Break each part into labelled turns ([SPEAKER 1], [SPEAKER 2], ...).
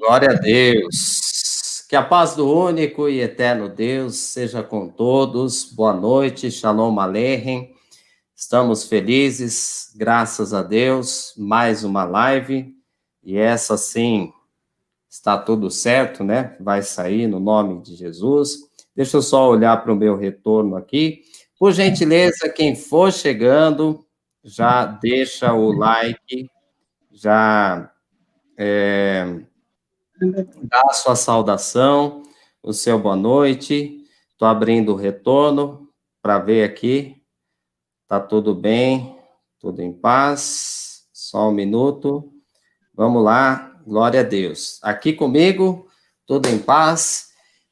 [SPEAKER 1] Glória a Deus. Que a paz do único e eterno Deus seja com todos. Boa noite, Shalom Aleichem. Estamos felizes, graças a Deus. Mais uma live. E essa sim, está tudo certo, né? Vai sair no nome de Jesus. Deixa eu só olhar para o meu retorno aqui. Por gentileza, quem for chegando, já deixa o like, já dá a sua saudação, o seu boa noite. Estou abrindo o retorno para ver aqui. Tá tudo bem, tudo em paz. Só um minuto. Vamos lá, glória a Deus. Aqui comigo, tudo em paz.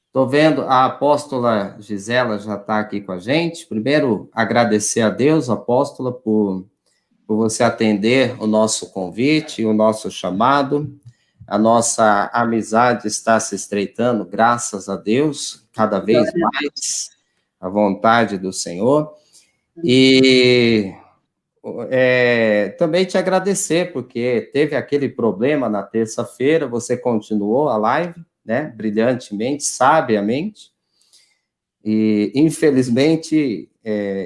[SPEAKER 1] Estou vendo a apóstola Gisela já está aqui com a gente. Primeiro, agradecer a Deus, apóstola, por você atender o nosso convite, o nosso chamado. A nossa amizade está se estreitando, graças a Deus, cada vez mais, à vontade do Senhor. E também te agradecer, porque teve aquele problema na terça-feira, você continuou a live, né, brilhantemente, sabiamente, e infelizmente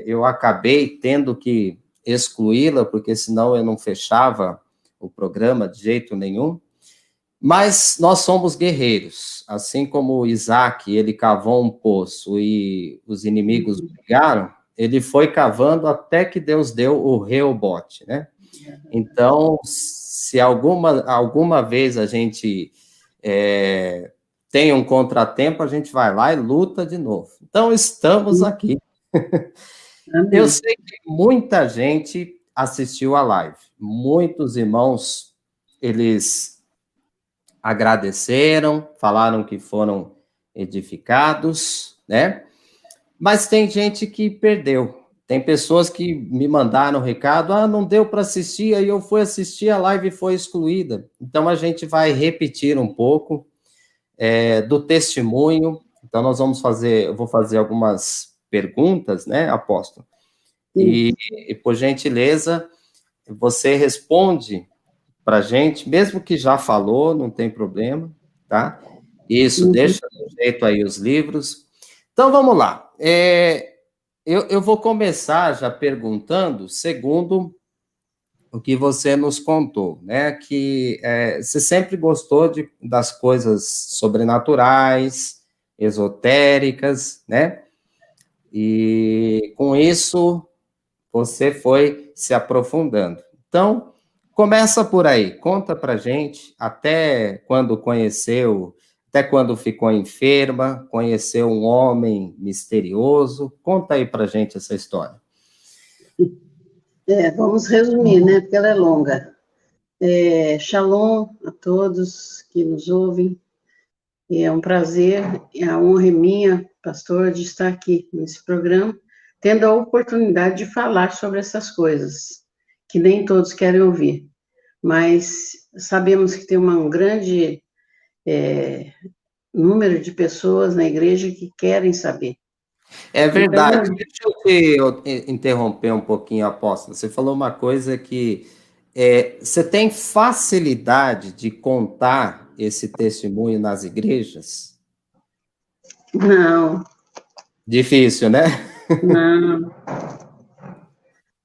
[SPEAKER 1] eu acabei tendo que excluí-la, porque senão eu não fechava o programa de jeito nenhum. Mas nós somos guerreiros, assim como Isaac, ele cavou um poço e os inimigos brigaram, ele foi cavando até que Deus deu o rebote, né? Então, se alguma vez a gente tem um contratempo, a gente vai lá e luta de novo. Então, estamos aqui. Eu sei que muita gente assistiu a live, muitos irmãos, eles agradeceram, falaram que foram edificados, né? Mas tem gente que perdeu. Tem pessoas que me mandaram recado, não deu para assistir, aí eu fui assistir, a live foi excluída. Então, a gente vai repetir um pouco do testemunho. Então, eu vou fazer algumas perguntas, né, apóstolo? E, por gentileza, você responde para a gente, mesmo que já falou, não tem problema, tá? Isso, deixa do jeito aí os livros. Então, vamos lá. Eu vou começar já perguntando, segundo o que você nos contou, né? Que você sempre gostou das coisas sobrenaturais, esotéricas, né? E com isso, você foi se aprofundando. Então, começa por aí, conta pra gente até quando ficou enferma, conheceu um homem misterioso. Conta aí pra gente essa história.
[SPEAKER 2] Vamos resumir, né, porque ela é longa. Shalom a todos que nos ouvem. É um prazer, a honra é minha, pastor, de estar aqui nesse programa, tendo a oportunidade de falar sobre essas coisas, que nem todos querem ouvir. Mas sabemos que tem um grande número de pessoas na igreja que querem saber.
[SPEAKER 1] É verdade. Deixa eu te interromper um pouquinho, apóstolo. Você falou uma coisa que você tem facilidade de contar esse testemunho nas igrejas?
[SPEAKER 2] Não.
[SPEAKER 1] Difícil, né?
[SPEAKER 2] Não.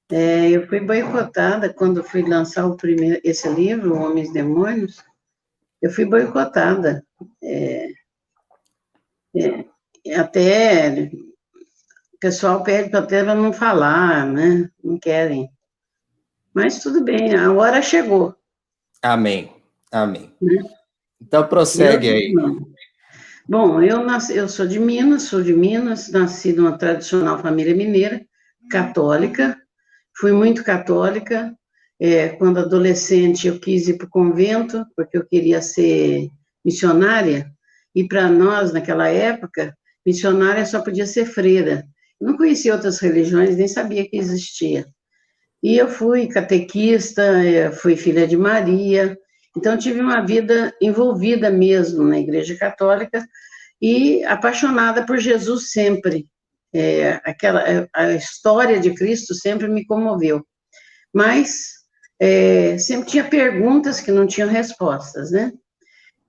[SPEAKER 2] Eu fui boicotada quando fui lançar esse livro, Homens e Demônios. Eu fui boicotada. Até o pessoal pede para não falar, né? Não querem. Mas tudo bem, a hora chegou.
[SPEAKER 1] Amém. Amém. Então, prossegue aí.
[SPEAKER 2] Bom, eu sou de Minas, nasci numa tradicional família mineira, católica. Fui muito católica. Quando adolescente, eu quis ir para o convento, porque eu queria ser missionária. E para nós, naquela época, missionária só podia ser freira. Eu não conhecia outras religiões, nem sabia que existia. E eu fui catequista, fui filha de Maria, então tive uma vida envolvida mesmo na Igreja Católica e apaixonada por Jesus sempre. A história de Cristo sempre me comoveu. Mas sempre tinha perguntas que não tinham respostas, né?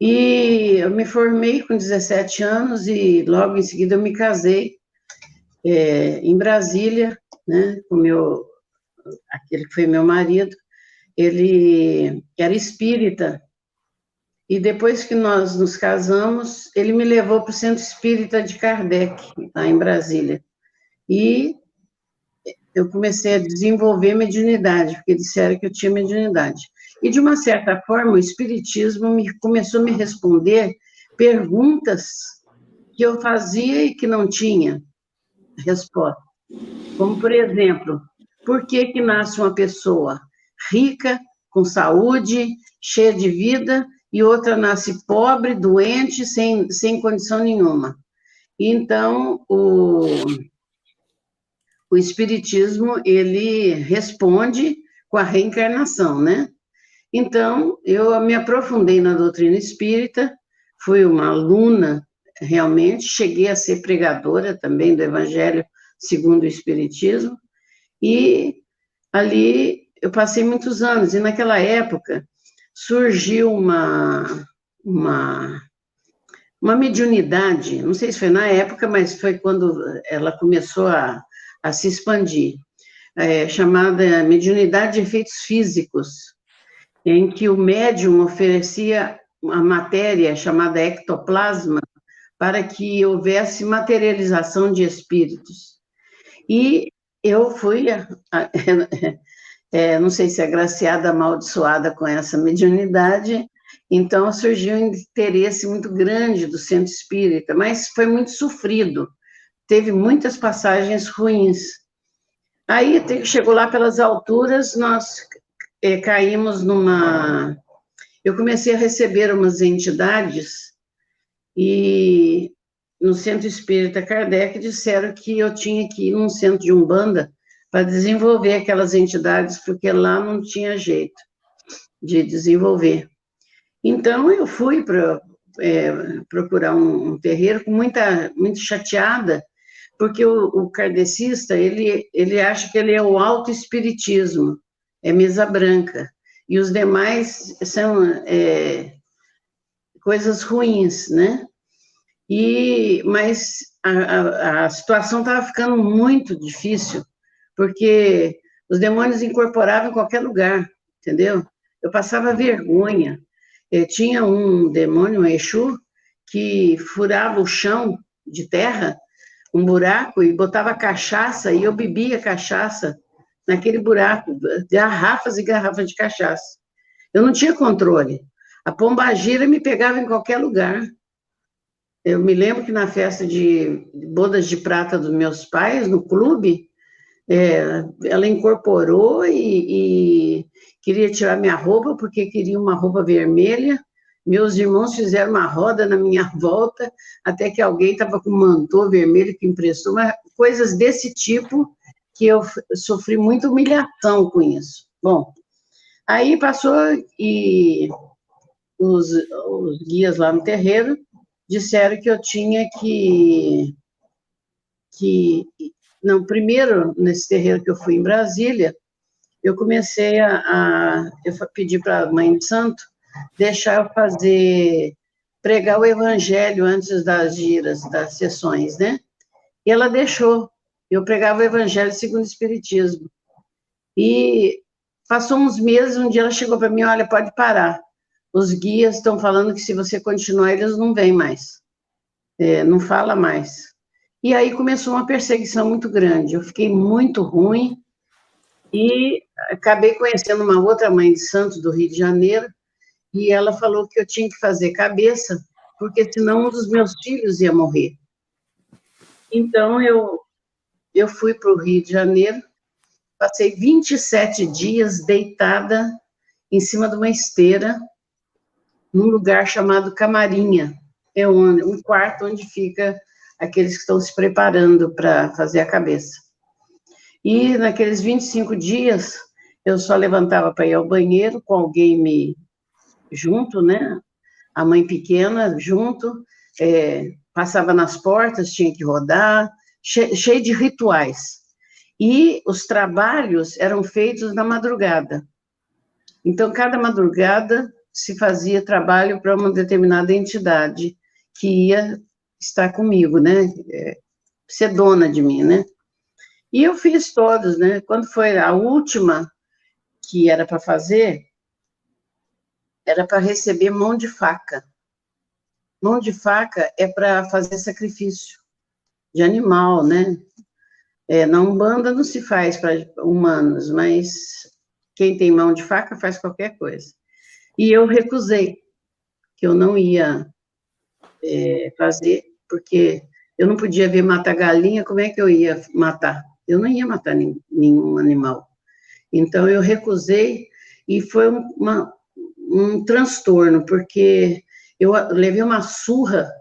[SPEAKER 2] E eu me formei com 17 anos e logo em seguida eu me casei em Brasília, né, com aquele que foi meu marido. Ele era espírita. E depois que nós nos casamos, ele me levou para o Centro Espírita de Kardec, lá em Brasília. E eu comecei a desenvolver mediunidade, porque disseram que eu tinha mediunidade. E, de uma certa forma, o Espiritismo começou a me responder perguntas que eu fazia e que não tinha resposta. Como, por exemplo, por que nasce uma pessoa rica, com saúde, cheia de vida, e outra nasce pobre, doente, sem condição nenhuma? Então, o Espiritismo, ele responde com a reencarnação, né? Então, eu me aprofundei na doutrina espírita, fui uma aluna, realmente, cheguei a ser pregadora também do Evangelho segundo o Espiritismo, e ali eu passei muitos anos, e naquela época surgiu uma mediunidade, não sei se foi na época, mas foi quando ela começou a se expandir, chamada mediunidade de efeitos físicos, em que o médium oferecia uma matéria chamada ectoplasma para que houvesse materialização de espíritos. E eu fui, não sei se agraciada, amaldiçoada com essa mediunidade, então surgiu um interesse muito grande do centro espírita, mas foi muito sofrido, teve muitas passagens ruins. Aí chegou lá pelas alturas, nós caímos numa... Eu comecei a receber umas entidades e no Centro Espírita Kardec disseram que eu tinha que ir num centro de Umbanda para desenvolver aquelas entidades, porque lá não tinha jeito de desenvolver. Então, eu fui para procurar um terreiro muito chateada, porque o kardecista, ele acha que ele é o autoespiritismo, é mesa branca, e os demais são coisas ruins, né? Mas a situação estava ficando muito difícil, porque os demônios incorporavam em qualquer lugar, entendeu? Eu passava vergonha. Tinha um demônio, um Exu, que furava o chão de terra, um buraco, e botava cachaça, e eu bebia cachaça naquele buraco, garrafas e garrafas de cachaça. Eu não tinha controle. A pombagira me pegava em qualquer lugar. Eu me lembro que na festa de bodas de prata dos meus pais, no clube, ela incorporou e queria tirar minha roupa, porque queria uma roupa vermelha. Meus irmãos fizeram uma roda na minha volta, até que alguém estava com um mantô vermelho que emprestou, mas coisas desse tipo, que eu sofri muita humilhação com isso. Bom, aí passou e os guias lá no terreiro disseram que eu tinha que não, primeiro, nesse terreiro que eu fui em Brasília, eu comecei eu pedi para a mãe de santo deixar eu pregar o evangelho antes das giras, das sessões, né? E ela deixou, eu pregava o evangelho segundo o espiritismo. E passou uns meses, um dia ela chegou para mim, olha, pode parar, os guias estão falando que se você continuar, eles não vêm mais, não fala mais. E aí começou uma perseguição muito grande, eu fiquei muito ruim, e acabei conhecendo uma outra mãe de santo do Rio de Janeiro, e ela falou que eu tinha que fazer cabeça, porque senão um dos meus filhos ia morrer. Então, eu fui para o Rio de Janeiro, passei 27 dias deitada em cima de uma esteira, num lugar chamado Camarinha, um quarto onde fica aqueles que estão se preparando para fazer a cabeça. E naqueles 25 dias, eu só levantava para ir ao banheiro, com alguém junto, né? A mãe pequena junto, passava nas portas, tinha que rodar, cheio de rituais. E os trabalhos eram feitos na madrugada. Então, cada madrugada, se fazia trabalho para uma determinada entidade que ia estar comigo, né? Ser dona de mim, né? E eu fiz todos, né? Quando foi a última que era para fazer, era para receber mão de faca. Mão de faca é para fazer sacrifício de animal, né? Na Umbanda não se faz para humanos, mas quem tem mão de faca faz qualquer coisa. E eu recusei, que eu não ia fazer, porque eu não podia ver matar galinha, como é que eu ia matar? Eu não ia matar nenhum animal. Então, eu recusei, e foi um transtorno, porque eu levei uma surra,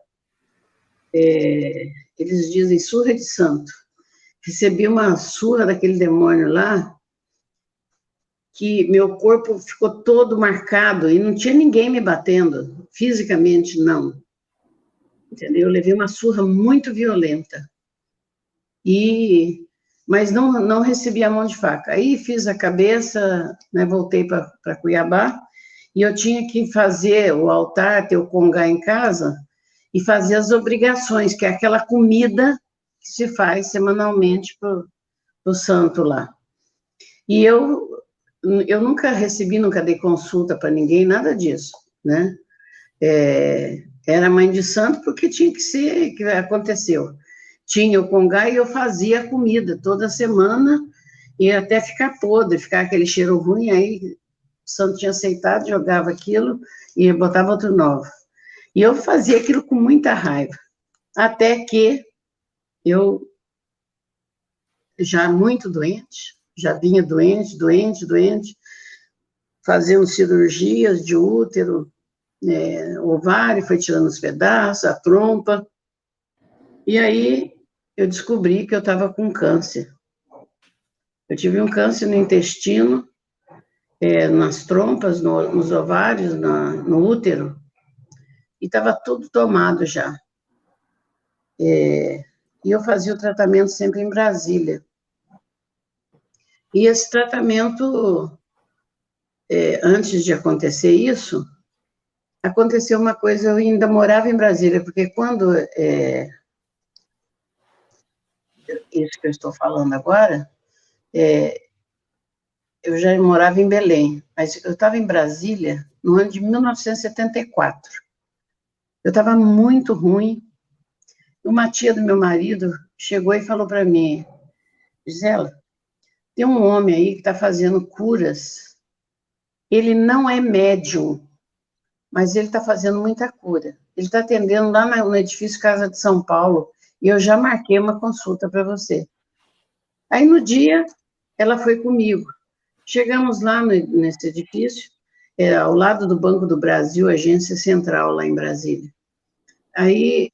[SPEAKER 2] eles dizem surra de santo. Recebi uma surra daquele demônio lá, que meu corpo ficou todo marcado, e não tinha ninguém me batendo, fisicamente não. Entendeu? Eu levei uma surra muito violenta. Mas não recebi a mão de faca. Aí fiz a cabeça, né, voltei para Cuiabá, e eu tinha que fazer o altar, ter o congá em casa, e fazer as obrigações, que é aquela comida que se faz semanalmente para o santo lá. E eu nunca recebi, nunca dei consulta para ninguém, nada disso, né? Era mãe de santo porque tinha que ser, que aconteceu. Tinha o congá e eu fazia a comida toda semana, e até ficar podre, ficar aquele cheiro ruim, aí o santo tinha aceitado, jogava aquilo e botava outro novo. E eu fazia aquilo com muita raiva, até que eu, já muito doente, já vinha doente, fazendo cirurgias de útero, ovário, foi tirando os pedaços, a trompa, e aí eu descobri que eu estava com câncer. Eu tive um câncer no intestino, nas trompas, nos ovários, no útero, e estava tudo tomado já. E eu fazia o tratamento sempre em Brasília. E esse tratamento, antes de acontecer isso, aconteceu uma coisa, eu ainda morava em Brasília, porque quando, isso que eu estou falando agora, eu já morava em Belém, mas eu estava em Brasília no ano de 1974. Eu estava muito ruim. Uma tia do meu marido chegou e falou para mim: Gisela, tem um homem aí que está fazendo curas. Ele não é médium, mas ele está fazendo muita cura. Ele está atendendo lá no edifício Casa de São Paulo, e eu já marquei uma consulta para você. Aí, no dia, ela foi comigo. Chegamos lá nesse edifício, era ao lado do Banco do Brasil, agência central lá em Brasília. Aí,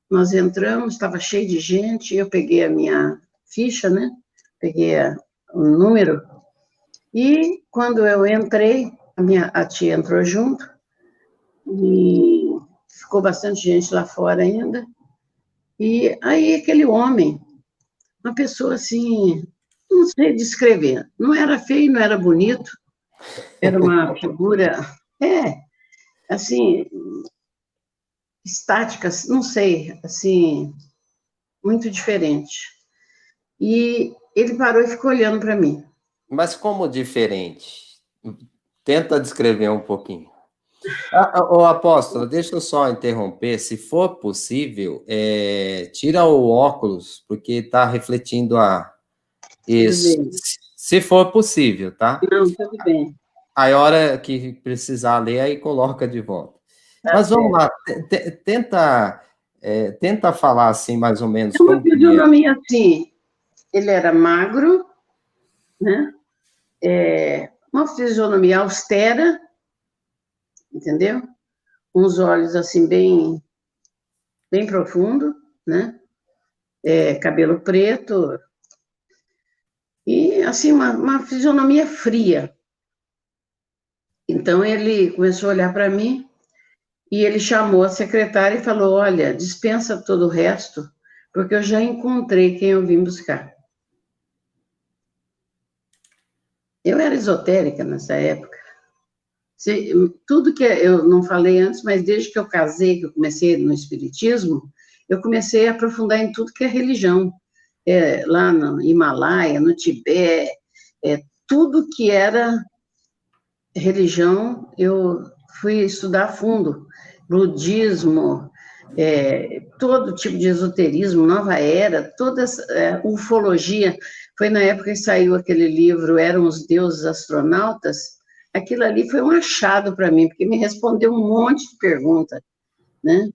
[SPEAKER 2] nós entramos, estava cheio de gente, eu peguei a minha ficha, né? Peguei o número, e quando eu entrei, a tia entrou junto, e ficou bastante gente lá fora ainda, e aí aquele homem, uma pessoa assim, não sei descrever, não era feio, não era bonito, era uma figura, assim, estática, não sei, assim, muito diferente. E ele parou e ficou olhando para mim.
[SPEAKER 1] Mas como diferente? Tenta descrever um pouquinho. Ô, apóstolo, deixa eu só interromper. Se for possível, tira o óculos, porque está refletindo isso.
[SPEAKER 2] Tudo bem.
[SPEAKER 1] Se for possível, tá?
[SPEAKER 2] Não, tudo bem.
[SPEAKER 1] Aí, a hora que precisar ler, aí coloca de volta.
[SPEAKER 2] Tá
[SPEAKER 1] Mas vamos
[SPEAKER 2] certo.
[SPEAKER 1] lá, tenta falar assim, mais ou menos,
[SPEAKER 2] Uma
[SPEAKER 1] como que é.
[SPEAKER 2] fisionomia assim, ele era magro, né? Uma fisionomia austera, entendeu? Uns olhos assim bem profundo, né? Cabelo preto, e assim, uma fisionomia fria. Então, ele começou a olhar para mim, e ele chamou a secretária e falou: olha, dispensa todo o resto, porque eu já encontrei quem eu vim buscar. Eu era esotérica nessa época, Tudo que eu não falei antes, mas desde que eu casei, que eu comecei no Espiritismo, eu comecei a aprofundar em tudo que é religião. Lá no Himalaia, no Tibete, tudo que era religião, eu fui estudar a fundo. Budismo, todo tipo de esoterismo, nova era, toda ufologia. Foi na época que saiu aquele livro, Eram os Deuses Astronautas. Aquilo ali foi um achado para mim, porque me respondeu um monte de perguntas, né?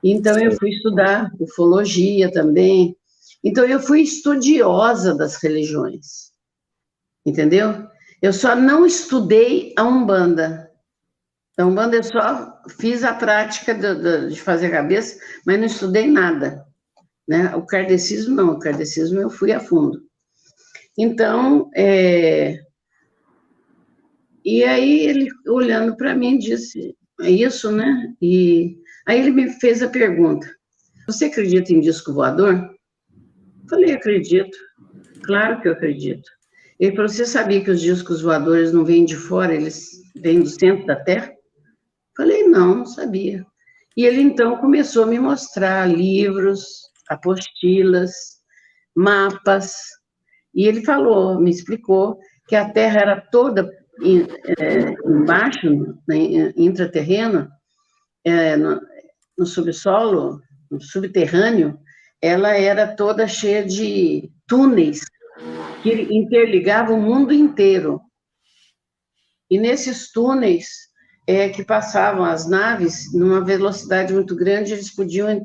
[SPEAKER 2] Então, eu fui estudar ufologia também. Então, eu fui estudiosa das religiões, entendeu? Eu só não estudei a Umbanda. A Umbanda eu só fiz a prática de fazer cabeça, mas não estudei nada, né? O kardecismo não, o kardecismo eu fui a fundo. Então, e aí ele, olhando para mim, disse, é isso, né? E aí ele me fez a pergunta, você acredita em disco voador? Falei, acredito, claro que eu acredito. Ele falou, você sabia que os discos voadores não vêm de fora, eles vêm do centro da Terra? Falei, não sabia. E ele, então, começou a me mostrar livros, apostilas, mapas, e ele falou, me explicou, que a Terra era toda embaixo, intraterreno, no subsolo, no subterrâneo, ela era toda cheia de túneis que interligavam o mundo inteiro. E nesses túneis que passavam as naves, numa velocidade muito grande, eles podiam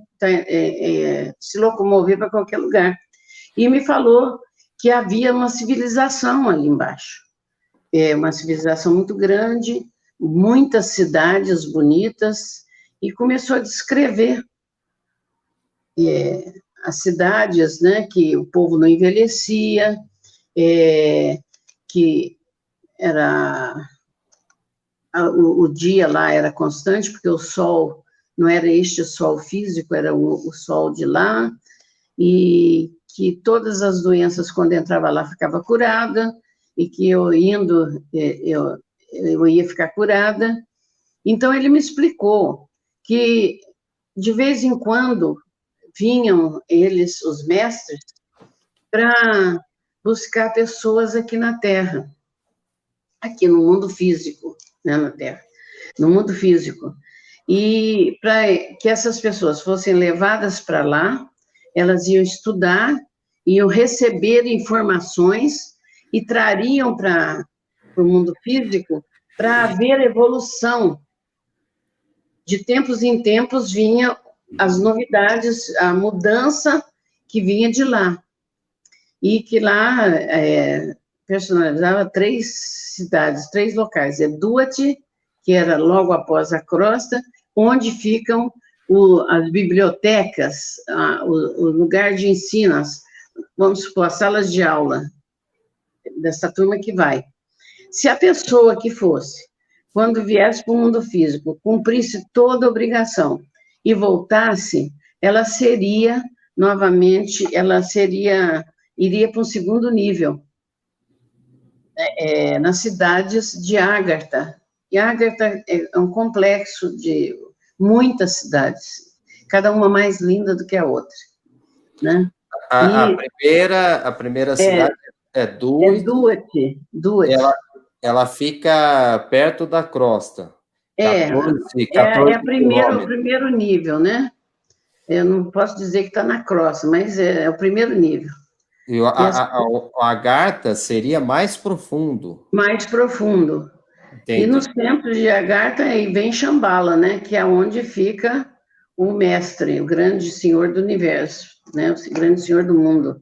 [SPEAKER 2] se locomover para qualquer lugar. E me falou que havia uma civilização ali embaixo. Uma civilização muito grande, muitas cidades bonitas, e começou a descrever as cidades, né, que o povo não envelhecia, que era o dia lá era constante, porque o sol não era este sol físico, era o sol de lá, e que todas as doenças, quando entrava lá, ficava curada, e que eu indo, eu ia ficar curada. Então, ele me explicou que, de vez em quando, vinham eles, os mestres, para buscar pessoas aqui na Terra, aqui no mundo físico, né, na Terra, no mundo físico. E para que essas pessoas fossem levadas para lá, elas iam estudar, iam receber informações e trariam para o mundo físico para haver evolução. De tempos em tempos vinha as novidades, a mudança que vinha de lá. E que lá personalizava 3 cidades, 3 locais. Duat, que era logo após a crosta, onde ficam as bibliotecas, o lugar de ensino, vamos supor, as salas de aula dessa turma que vai. Se a pessoa que fosse, quando viesse para o mundo físico, cumprisse toda a obrigação e voltasse, ela seria, novamente, iria para um segundo nível, nas cidades de Ágata. E Ágata é um complexo de muitas cidades, cada uma mais linda do que a outra, né?
[SPEAKER 1] A primeira cidade é Duat.
[SPEAKER 2] Duat.
[SPEAKER 1] Ela fica perto da crosta.
[SPEAKER 2] 14 o primeiro nível, né? Eu não posso dizer que está na crosta, mas é o primeiro nível.
[SPEAKER 1] E o Agartha seria mais profundo.
[SPEAKER 2] Mais profundo. Entendi. E no centro de Agartha aí vem Shambhala, né? Que é onde fica o mestre, o grande senhor do universo, né? O grande senhor do mundo.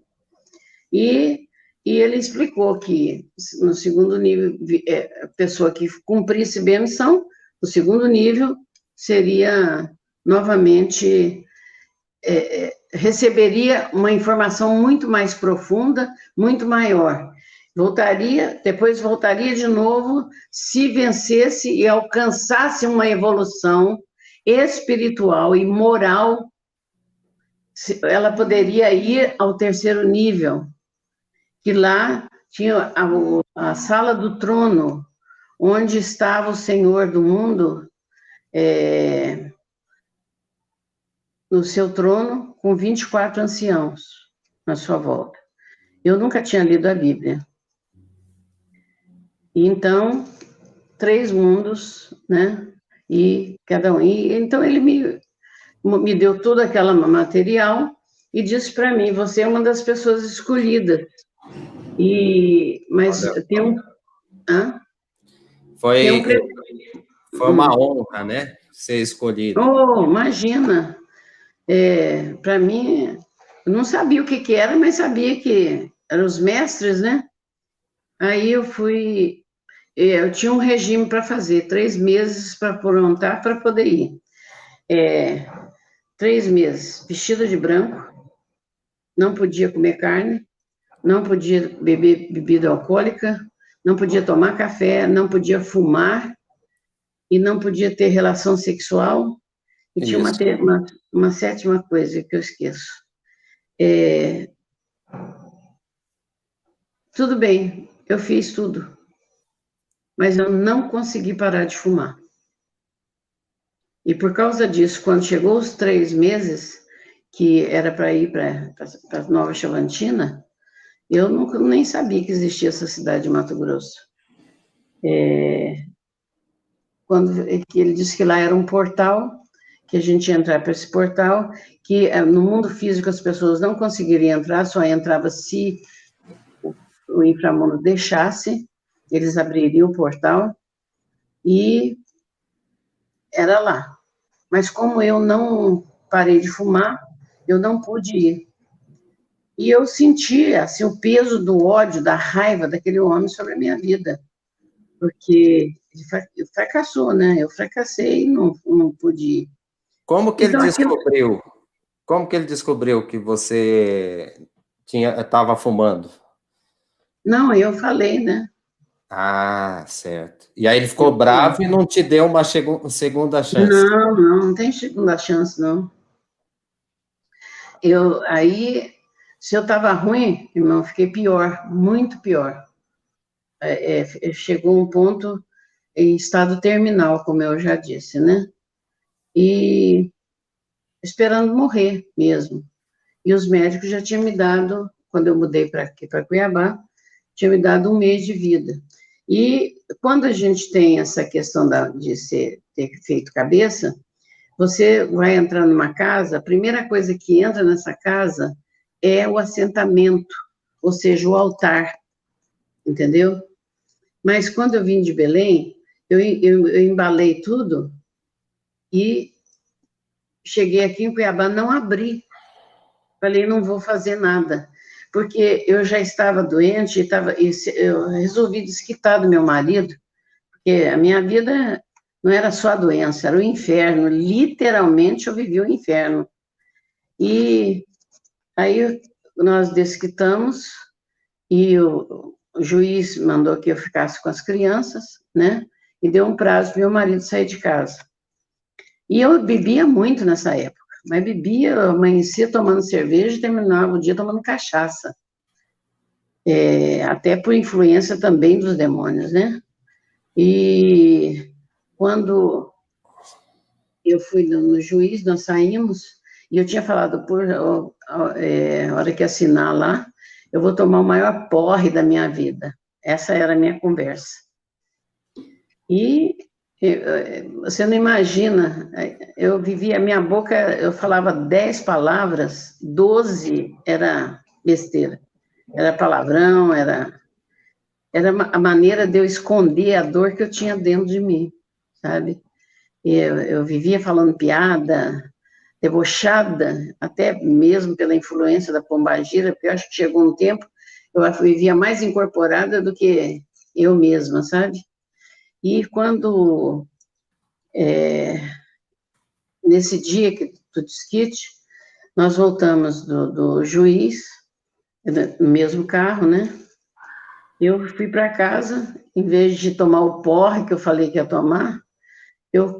[SPEAKER 2] E ele explicou que no segundo nível, a pessoa que cumprisse bem a missão, o segundo nível seria novamente receberia uma informação muito mais profunda, muito maior. Depois voltaria de novo, se vencesse e alcançasse uma evolução espiritual e moral, ela poderia ir ao terceiro nível, que lá tinha a sala do trono, onde estava o Senhor do mundo no seu trono, com 24 anciãos na sua volta. Eu nunca tinha lido a Bíblia. E então, 3 mundos, né? E cada um. E, então, ele me deu todo aquele material e disse para mim: você é uma das pessoas escolhidas. Mas tem um.
[SPEAKER 1] Foi uma honra, né? Ser escolhido.
[SPEAKER 2] Oh, imagina! Para mim, eu não sabia o que era, mas sabia que eram os mestres, né? Aí eu fui. Eu tinha um regime para fazer, 3 meses para aprontar para poder ir. 3 meses, vestida de branco, não podia comer carne, não podia beber bebida alcoólica, não podia tomar café, não podia fumar e não podia ter relação sexual. E tinha uma 7ª coisa que eu esqueço. Tudo bem, eu fiz tudo, mas eu não consegui parar de fumar. E por causa disso, quando chegou os 3 meses, que era para ir para Nova Chavantina, eu nem sabia que existia essa cidade de Mato Grosso. Quando ele disse que lá era um portal, que a gente ia entrar para esse portal, que no mundo físico as pessoas não conseguiriam entrar, só entrava se o inframundo deixasse, eles abririam o portal, e era lá. Mas como eu não parei de fumar, eu não pude ir. E eu sentia assim, o peso do ódio, da raiva daquele homem sobre a minha vida, porque ele fracassou, né? Eu fracassei e não pude ir.
[SPEAKER 1] Como que ele descobriu? Como que ele descobriu que você estava fumando?
[SPEAKER 2] Não, eu falei, né?
[SPEAKER 1] Ah, certo. E aí ele ficou bravo e não te deu uma segunda chance.
[SPEAKER 2] Não tem segunda chance, não. Se eu estava ruim, irmão, fiquei pior, muito pior. Chegou um ponto em estado terminal, como eu já disse, né? E esperando morrer mesmo. E os médicos já tinham me dado, quando eu mudei para Cuiabá, tinham me dado 1 mês de vida. E quando a gente tem essa questão de ter feito cabeça, você vai entrar numa casa, a primeira coisa que entra nessa casa é o assentamento, ou seja, o altar, entendeu? Mas quando eu vim de Belém, eu embalei tudo e cheguei aqui em Cuiabá, não abri. Falei, não vou fazer nada, porque eu já estava doente, eu resolvi desquitar do meu marido, porque a minha vida não era só a doença, era o inferno, literalmente eu vivi o inferno. E aí nós desquitamos, e o juiz mandou que eu ficasse com as crianças, né, e deu um prazo para meu marido sair de casa. E eu bebia muito nessa época, mas bebia, amanhecia tomando cerveja e terminava o dia tomando cachaça. Até por influência também dos demônios, né? E quando eu fui no juiz, nós saímos, e eu tinha falado, a hora que assinar lá, eu vou tomar o maior porre da minha vida. Essa era a minha conversa. E você não imagina, eu vivia, a minha boca, eu falava 10 palavras, 12 era besteira. Era palavrão, era a maneira de eu esconder a dor que eu tinha dentro de mim, sabe? Eu vivia falando piada, debochada, até mesmo pela influência da pombagira, porque eu acho que chegou um tempo, eu vivia mais incorporada do que eu mesma, sabe? E quando, nesse dia do desquite, nós voltamos do juiz, no mesmo carro, né? Eu fui para casa, em vez de tomar o porre que eu falei que ia tomar,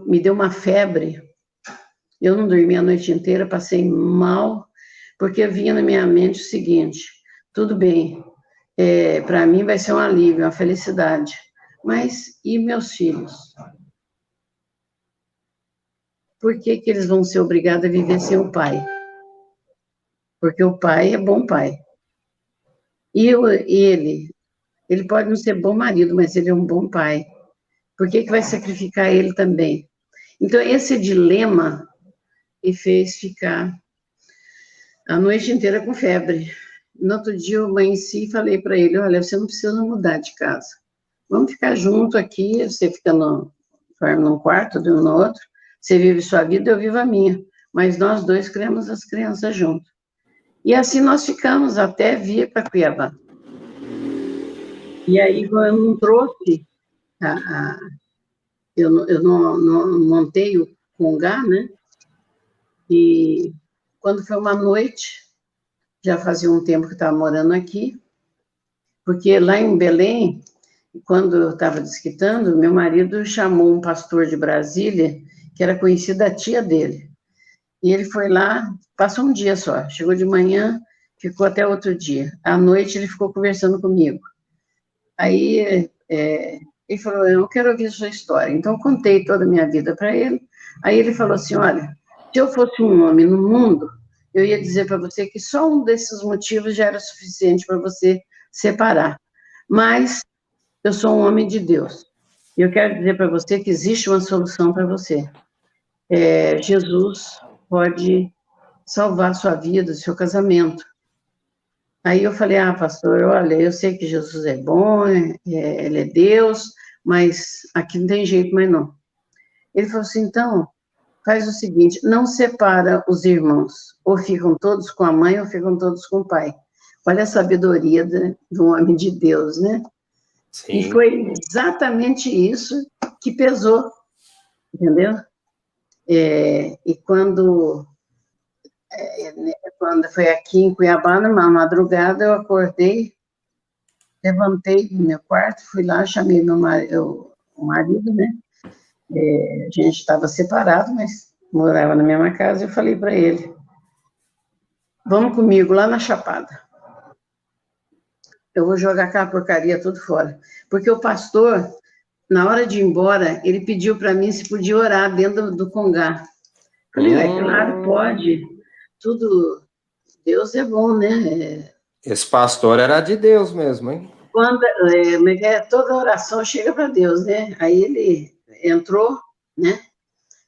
[SPEAKER 2] me deu uma febre. Eu não dormi a noite inteira, passei mal, porque vinha na minha mente o seguinte: tudo bem, para mim vai ser um alívio, uma felicidade, Mas e meus filhos? Por que que eles vão ser obrigados a viver sem o pai? Porque o pai é bom pai. E ele pode não ser bom marido, mas ele é um bom pai. Por que que vai sacrificar ele também? Então, esse dilema me fez ficar a noite inteira com febre. No outro dia, eu amanheci e falei para ele, olha, você não precisa mudar de casa. Vamos ficar junto aqui, você fica dorme num quarto, dorme no outro, você vive sua vida, eu vivo a minha. Mas nós dois criamos as crianças juntos. E assim nós ficamos até vir para Cuiabá. E aí, eu não trouxe, eu não montei o congá, né? E quando foi uma noite, já fazia um tempo que eu estava morando aqui, porque lá em Belém, quando eu estava desquitando, meu marido chamou um pastor de Brasília, que era conhecido da tia dele. E ele foi lá, passou um dia só, chegou de manhã, ficou até outro dia. À noite ele ficou conversando comigo. Aí ele falou, eu quero ouvir a sua história. Então eu contei toda a minha vida para ele. Aí ele falou assim, olha, se eu fosse um homem no mundo, eu ia dizer para você que só um desses motivos já era suficiente para você separar. Mas eu sou um homem de Deus. E eu quero dizer para você que existe uma solução para você. Jesus pode salvar a sua vida, o seu casamento. Aí eu falei, pastor, olha, eu sei que Jesus é bom, ele é Deus, mas aqui não tem jeito mais não. Ele falou assim, então, faz o seguinte, não separa os irmãos, ou ficam todos com a mãe, ou ficam todos com o pai. Olha a sabedoria do homem de Deus, né? Sim. E foi exatamente isso que pesou, entendeu? E quando foi aqui em Cuiabá, numa madrugada, eu acordei, levantei do meu quarto, fui lá, chamei o marido, né? A gente estava separado, mas morava na mesma casa, eu falei para ele, vamos comigo lá na Chapada. Eu vou jogar aquela porcaria tudo fora. Porque o pastor, na hora de ir embora, ele pediu para mim se podia orar dentro do congá. Falei, claro, pode. Tudo, Deus é bom, né?
[SPEAKER 1] Esse pastor era de Deus mesmo, hein?
[SPEAKER 2] Toda oração chega para Deus, né? Aí ele entrou, né?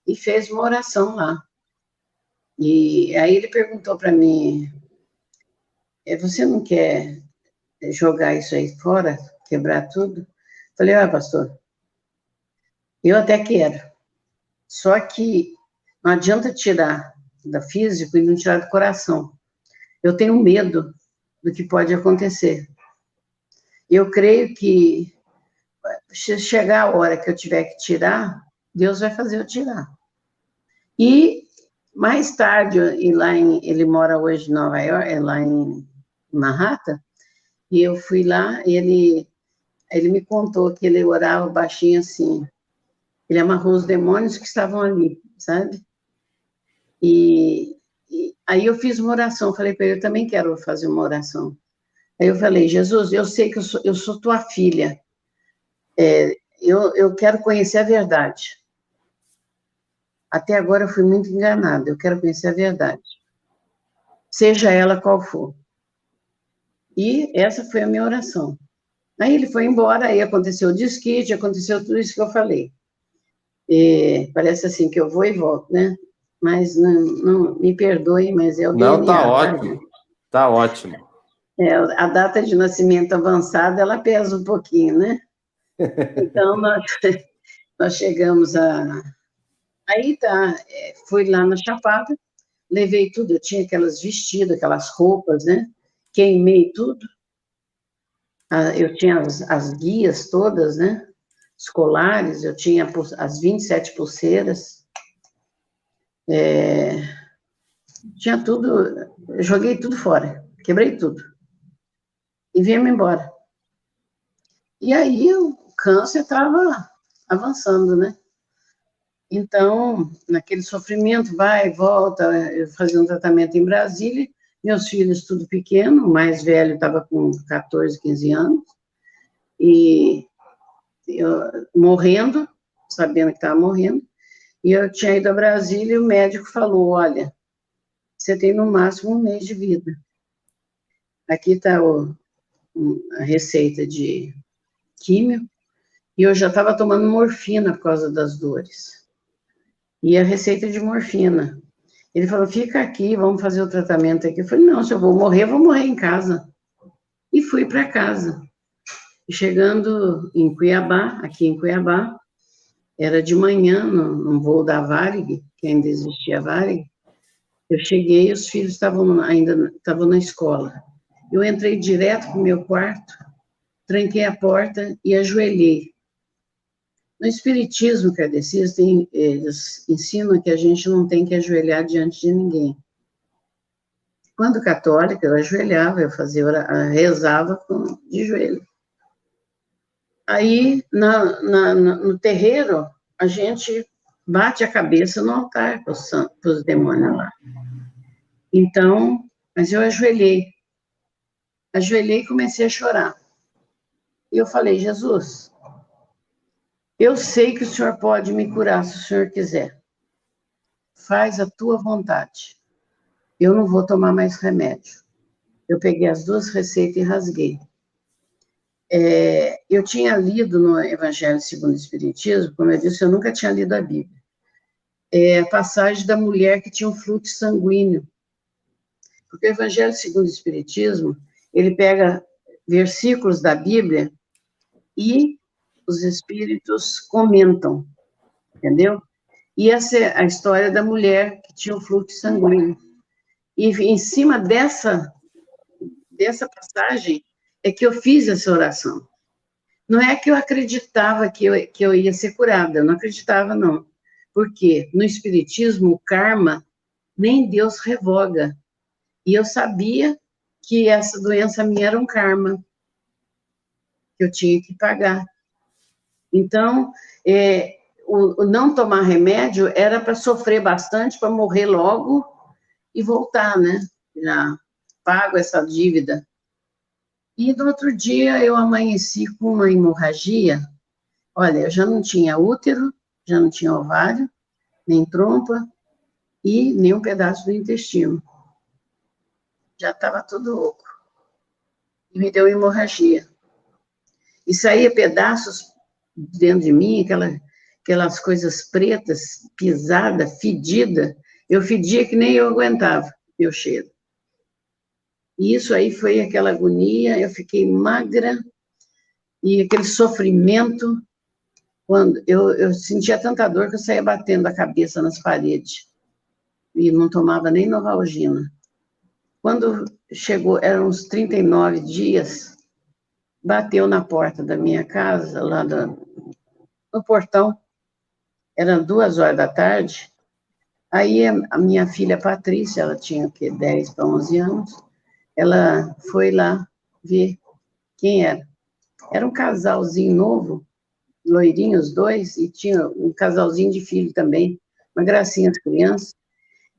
[SPEAKER 2] E fez uma oração lá. E aí ele perguntou para mim, você não quer jogar isso aí fora, quebrar tudo? Falei, pastor, eu até quero. Só que não adianta tirar do físico e não tirar do coração. Eu tenho medo do que pode acontecer. Eu creio que se chegar a hora que eu tiver que tirar, Deus vai fazer eu tirar. E mais tarde, ele mora hoje em Nova York, lá em Manhattan, e eu fui lá, e ele me contou que ele orava baixinho assim. Ele amarrou os demônios que estavam ali, sabe? E aí eu fiz uma oração, falei para ele, eu também quero fazer uma oração. Aí eu falei, Jesus, eu sei que eu sou tua filha, eu quero conhecer a verdade. Até agora eu fui muito enganada, eu quero conhecer a verdade. Seja ela qual for. E essa foi a minha oração. Aí ele foi embora, aí aconteceu o desquite, aconteceu tudo isso que eu falei. Parece assim que eu vou e volto, né? Mas não me perdoe, mas é o DNA.
[SPEAKER 1] Não, tá ótimo, tá ótimo.
[SPEAKER 2] A data de nascimento avançada, ela pesa um pouquinho, né? Então, nós chegamos Aí fui lá na Chapada, levei tudo, eu tinha aquelas vestidos, aquelas roupas, né? Queimei tudo. Eu tinha as guias todas, né? Os colares, eu tinha as 27 pulseiras. Tinha tudo, eu joguei tudo fora, quebrei tudo. E viemos embora. E aí o câncer estava avançando, né? Então, naquele sofrimento, vai e volta, eu fazia um tratamento em Brasília, meus filhos tudo pequeno, o mais velho estava com 14, 15 anos, e morrendo, sabendo que estava morrendo, e eu tinha ido a Brasília e o médico falou, olha, você tem no máximo 1 mês de vida. Aqui está a receita de químio, e eu já estava tomando morfina por causa das dores. E a receita de morfina. Ele falou, fica aqui, vamos fazer o tratamento aqui. Eu falei, não, se eu vou morrer em casa. E fui para casa. Chegando em Cuiabá, aqui em Cuiabá, era de manhã, num voo da Varig, que ainda existia a Varig, eu cheguei e os filhos ainda estavam na escola. Eu entrei direto para o meu quarto, tranquei a porta e ajoelhei. No Espiritismo kardecista, eles ensinam que a gente não tem que ajoelhar diante de ninguém. Quando católica, eu ajoelhava, eu rezava de joelho. Aí, no terreiro, a gente bate a cabeça no altar para os demônios lá. Então, mas eu ajoelhei e comecei a chorar. E eu falei, Jesus, eu sei que o Senhor pode me curar se o Senhor quiser. Faz a tua vontade. Eu não vou tomar mais remédio. Eu peguei as 2 receitas e rasguei. Eu tinha lido no Evangelho segundo o Espiritismo, como eu disse, eu nunca tinha lido a Bíblia. A passagem da mulher que tinha um fluxo sanguíneo. Porque o Evangelho segundo o Espiritismo, ele pega versículos da Bíblia e os espíritos comentam, entendeu? E essa é a história da mulher que tinha um fluxo sanguíneo. E em cima dessa passagem é que eu fiz essa oração. Não é que eu acreditava que eu ia ser curada, eu não acreditava, não. Porque no Espiritismo, o karma, nem Deus revoga. E eu sabia que essa doença minha era um karma, que eu tinha que pagar. Então, o não tomar remédio era para sofrer bastante, para morrer logo e voltar, né? Já pago essa dívida. E no outro dia eu amanheci com uma hemorragia. Olha, eu já não tinha útero, já não tinha ovário, nem trompa e nem um pedaço do intestino. Já estava tudo oco. E me deu hemorragia. E saía pedaços dentro de mim, aquelas coisas pretas, pisada, fedida. Eu fedia que nem eu aguentava meu cheiro. E isso aí foi aquela agonia, eu fiquei magra, e aquele sofrimento, quando eu sentia tanta dor que eu saía batendo a cabeça nas paredes, e não tomava nem Novalgina. Quando chegou, eram uns 39 dias, bateu na porta da minha casa, lá no portão, eram 2 horas da tarde, aí a minha filha Patrícia, ela tinha o quê, 10 para 11 anos, ela foi lá ver quem era. Era um casalzinho novo, loirinho os 2, e tinha um casalzinho de filho também, uma gracinha as crianças.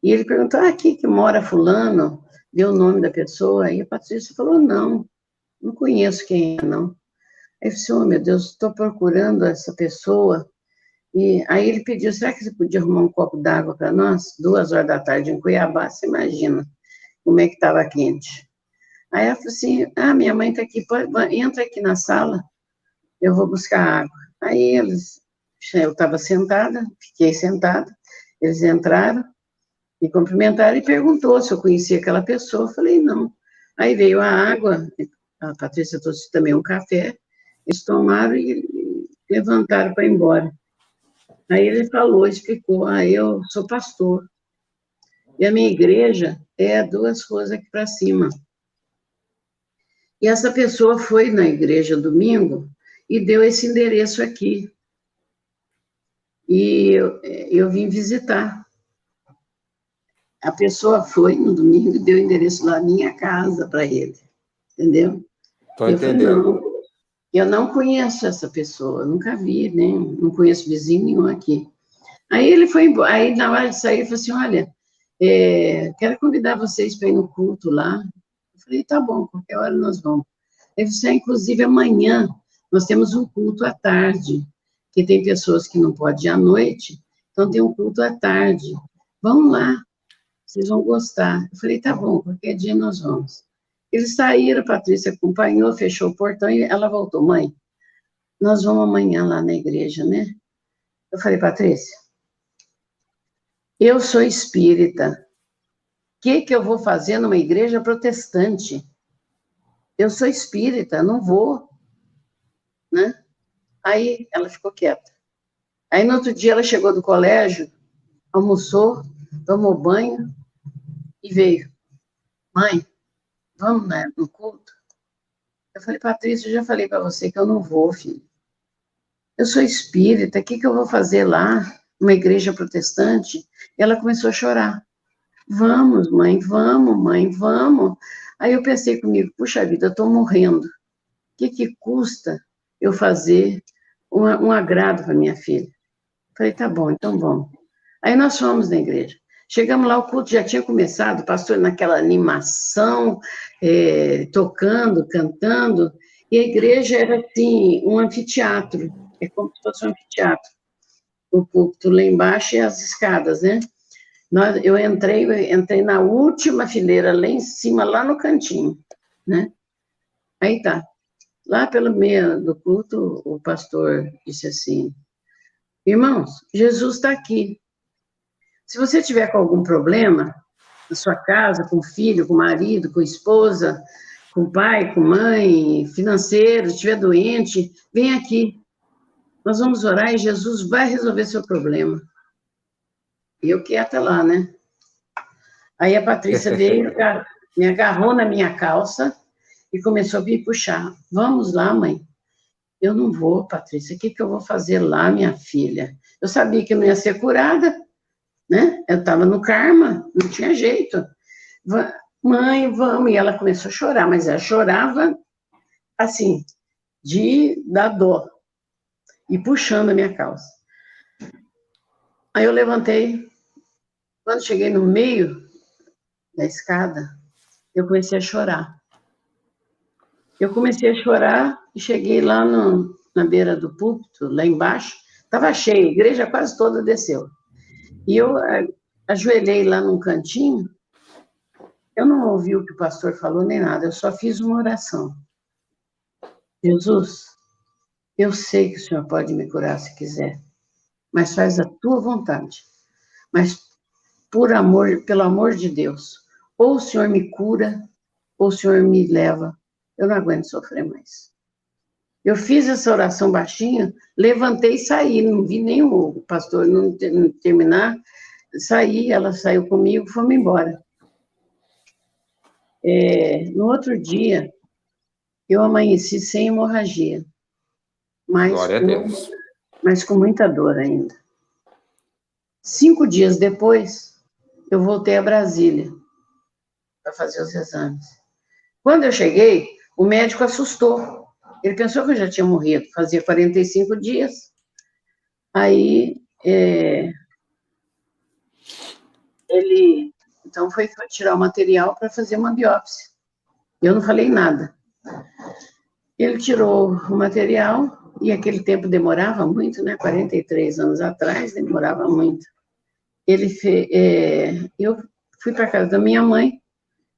[SPEAKER 2] E ele perguntou, aqui que mora fulano, deu o nome da pessoa, e a Patrícia falou, não conheço quem é, não. Aí eu disse, oh, meu Deus, estou procurando essa pessoa. E aí ele pediu, será que você podia arrumar um copo d'água para nós? 2 horas da tarde em Cuiabá, você imagina como é que estava quente. Aí ela falou assim, minha mãe está aqui, entra aqui na sala, eu vou buscar água. Aí eu estava sentada, fiquei sentada, eles entraram, me cumprimentaram e perguntou se eu conhecia aquela pessoa. Eu falei, não. Aí veio a água, a Patrícia trouxe também um café, eles tomaram e levantaram para ir embora. Aí ele falou, explicou, eu sou pastor, e a minha igreja é 2 ruas aqui para cima. E essa pessoa foi na igreja domingo e deu esse endereço aqui. E eu vim visitar. A pessoa foi no domingo e deu o endereço da minha casa para ele, entendeu?
[SPEAKER 1] Estou entendendo.
[SPEAKER 2] Falei, não, eu não conheço essa pessoa, nunca vi, não conheço vizinho nenhum aqui. Aí ele foi embora, aí na hora de sair, ele falou assim, olha, quero convidar vocês para ir no culto lá. Eu falei, tá bom, qualquer hora nós vamos. Ele disse, inclusive amanhã Nós temos um culto à tarde, que tem pessoas que não podem ir à noite, então tem um culto à tarde. Vamos lá, vocês vão gostar. Eu falei, tá bom, qualquer dia nós vamos. Eles saíram, a Patrícia acompanhou, fechou o portão e ela voltou. Mãe, nós vamos amanhã lá na igreja, né? Eu falei, Patrícia, eu sou espírita. O que eu vou fazer numa igreja protestante? Eu sou espírita, não vou, né? Aí ela ficou quieta. Aí no outro dia ela chegou do colégio, almoçou, tomou banho e veio. Mãe, vamos, né, no culto? Eu falei, Patrícia, eu já falei para você que eu não vou, filho. Eu sou espírita, o que eu vou fazer lá, numa igreja protestante? E ela começou a chorar. Vamos, mãe, vamos, mãe, vamos. Aí eu pensei comigo, puxa vida, eu estou morrendo. O que custa eu fazer um agrado para minha filha? Falei, tá bom, então vamos. Aí nós fomos na igreja. Chegamos lá, o culto já tinha começado, o pastor naquela animação, tocando, cantando, e a igreja era assim, um anfiteatro, é como se fosse um anfiteatro. O púlpito lá embaixo e as escadas, né? Eu entrei na última fileira, lá em cima, lá no cantinho, né? Aí tá. Lá pelo meio do culto, o pastor disse assim, irmãos, Jesus está aqui. Se você tiver com algum problema na sua casa, com filho, com marido, com esposa, com pai, com mãe, financeiro, se estiver doente, vem aqui. Nós vamos orar e Jesus vai resolver seu problema. E eu quieta lá, né? Aí a Patrícia veio, me agarrou na minha calça e começou a me puxar. Vamos lá, mãe. Eu não vou, Patrícia. O que eu vou fazer lá, minha filha? Eu sabia que não ia ser curada, né? Eu estava no karma, não tinha jeito. Mãe, vamos. E ela começou a chorar, mas ela chorava assim, de dar dó, e puxando a minha calça. Aí eu levantei. Quando cheguei no meio da escada, eu comecei a chorar. Eu comecei a chorar e cheguei lá na beira do púlpito, lá embaixo. Estava cheio, a igreja quase toda desceu. E eu ajoelhei lá num cantinho. Eu não ouvi o que o pastor falou nem nada, eu só fiz uma oração. Jesus, eu sei que o Senhor pode me curar se quiser, mas faz a tua vontade. Mas, pelo amor de Deus, ou o Senhor me cura, ou o Senhor me leva. Eu não aguento sofrer mais. Eu fiz essa oração baixinho, levantei e saí, não vi nem o pastor não terminar, saí, ela saiu comigo, fomos embora. No outro dia, eu amanheci sem hemorragia, mas com muita dor ainda. 5 dias depois, eu voltei a Brasília para fazer os exames. Quando eu cheguei, o médico assustou. Ele pensou que eu já tinha morrido, fazia 45 dias. Aí, ele, então, foi tirar o material para fazer uma biópsia. Eu não falei nada. Ele tirou o material, e aquele tempo demorava muito, né? 43 anos atrás, demorava muito. Eu fui para a casa da minha mãe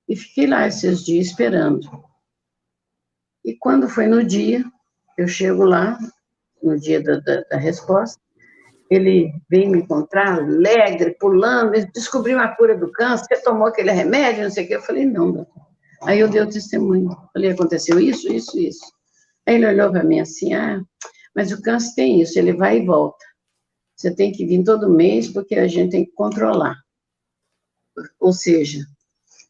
[SPEAKER 2] e fiquei lá esses dias esperando. E quando foi no dia, eu chego lá, no dia da resposta, ele veio me encontrar, alegre, pulando, ele descobriu a cura do câncer, você tomou aquele remédio, não sei o quê. Eu falei, não, doutor. Aí eu dei o testemunho. Falei, aconteceu isso, isso, isso. Aí ele olhou para mim assim, mas o câncer tem isso, ele vai e volta. Você tem que vir todo mês, porque a gente tem que controlar. Ou seja,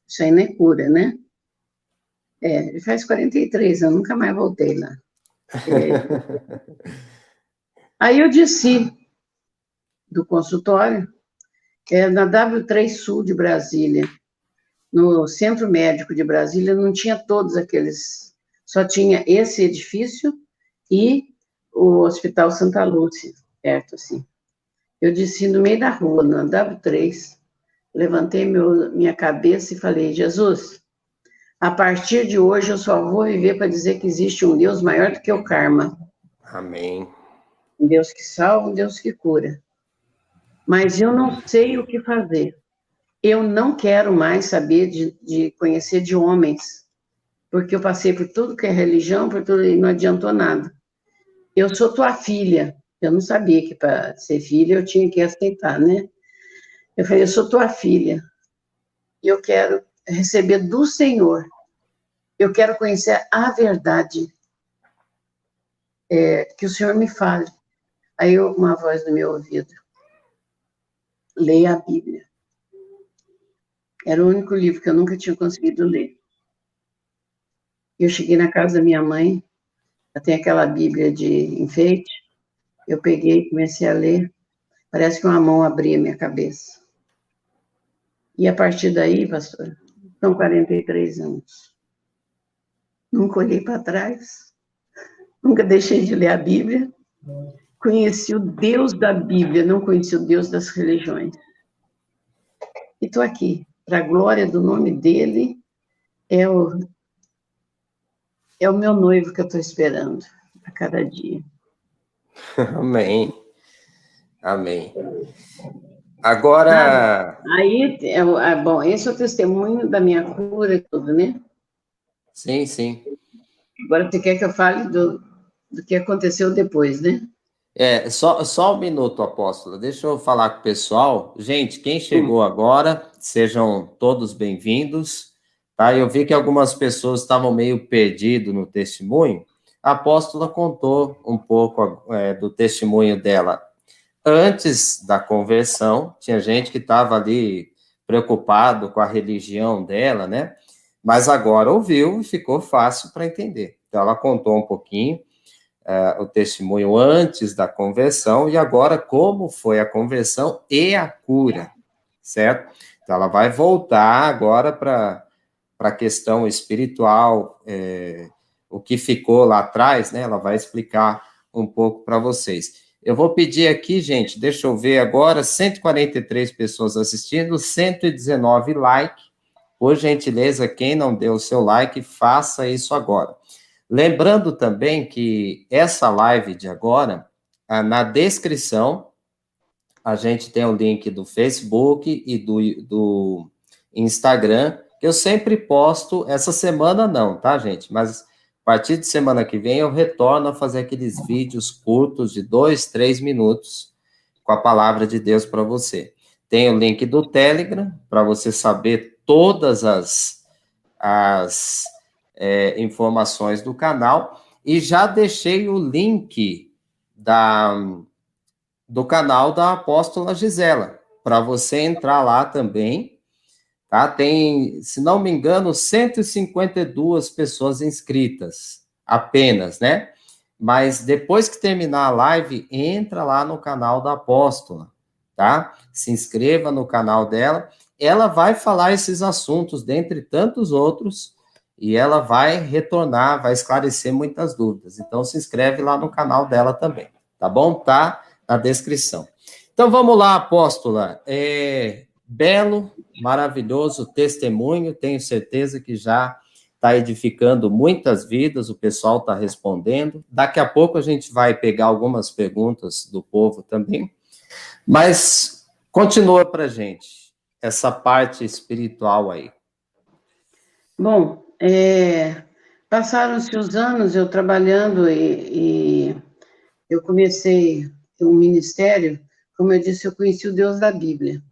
[SPEAKER 2] isso aí não é cura, né? Ele faz 43 anos, nunca mais voltei lá. Aí eu desci do consultório, na W3 Sul de Brasília, no Centro Médico de Brasília, não tinha todos aqueles, só tinha esse edifício e o Hospital Santa Lúcia, perto assim. Eu desci no meio da rua, na W3, levantei minha cabeça e falei, Jesus, A partir de hoje, eu só vou viver para dizer que existe um Deus maior do que o karma.
[SPEAKER 1] Amém.
[SPEAKER 2] Um Deus que salva, um Deus que cura. Mas eu não sei o que fazer. Eu não quero mais saber de conhecer de homens, porque eu passei por tudo que é religião, por tudo e não adiantou nada. Eu sou tua filha. Eu não sabia que para ser filha eu tinha que aceitar, né? Eu falei, eu sou tua filha. E eu quero receber do Senhor. Eu quero conhecer a verdade. Que o Senhor me fale. Aí uma voz no meu ouvido. Leia a Bíblia. Era o único livro que eu nunca tinha conseguido ler. Eu cheguei na casa da minha mãe, tem aquela Bíblia de enfeite, eu peguei e comecei a ler, parece que uma mão abria minha cabeça. E a partir daí, pastor, são 43 anos. Nunca olhei para trás, nunca deixei de ler a Bíblia, conheci o Deus da Bíblia, não conheci o Deus das religiões. E estou aqui, para a glória do nome dele, é o meu noivo que eu estou esperando a cada dia.
[SPEAKER 1] Amém. Amém. Agora...
[SPEAKER 2] Aí, bom, esse é o testemunho da minha cura e tudo, né?
[SPEAKER 1] Sim, sim.
[SPEAKER 2] Agora você quer que eu fale do que aconteceu depois, né?
[SPEAKER 1] Só um minuto, apóstola. Deixa eu falar com o pessoal. Gente, quem chegou agora, sejam todos bem-vindos. Tá? Eu vi que algumas pessoas estavam meio perdidas no testemunho. A apóstola contou um pouco do testemunho dela antes da conversão. Tinha gente que estava ali preocupado com a religião dela, né? Mas agora ouviu e ficou fácil para entender. Então, ela contou um pouquinho o testemunho antes da conversão e agora como foi a conversão e a cura, certo? Então, ela vai voltar agora para a questão espiritual, o que ficou lá atrás, né? Ela vai explicar um pouco para vocês. Eu vou pedir aqui, gente, deixa eu ver agora, 143 pessoas assistindo, 119 likes. Por gentileza, quem não deu o seu like, faça isso agora. Lembrando também que essa live de agora, na descrição, a gente tem o link do Facebook e do Instagram, que eu sempre posto, essa semana não, tá, gente? Mas a partir de semana que vem eu retorno a fazer aqueles vídeos curtos de 2, 3 minutos com a palavra de Deus para você. Tem o link do Telegram, para você saber todas as informações do canal, e já deixei o link do canal da apóstola Gisela, para você entrar lá também, tá? Tem, se não me engano, 152 pessoas inscritas, apenas, né? Mas depois que terminar a live, entra lá no canal da apóstola, tá? Se inscreva no canal dela, ela vai falar esses assuntos, dentre tantos outros, e ela vai retornar, vai esclarecer muitas dúvidas. Então, se inscreve lá no canal dela também, tá bom? Tá na descrição. Então, vamos lá, apóstola. Belo, maravilhoso testemunho, tenho certeza que já está edificando muitas vidas, o pessoal está respondendo. Daqui a pouco a gente vai pegar algumas perguntas do povo também. Mas continua para a gente essa parte espiritual aí.
[SPEAKER 2] Bom, passaram-se os anos eu trabalhando e eu comecei um ministério, como eu disse, eu conheci o Deus da Bíblia.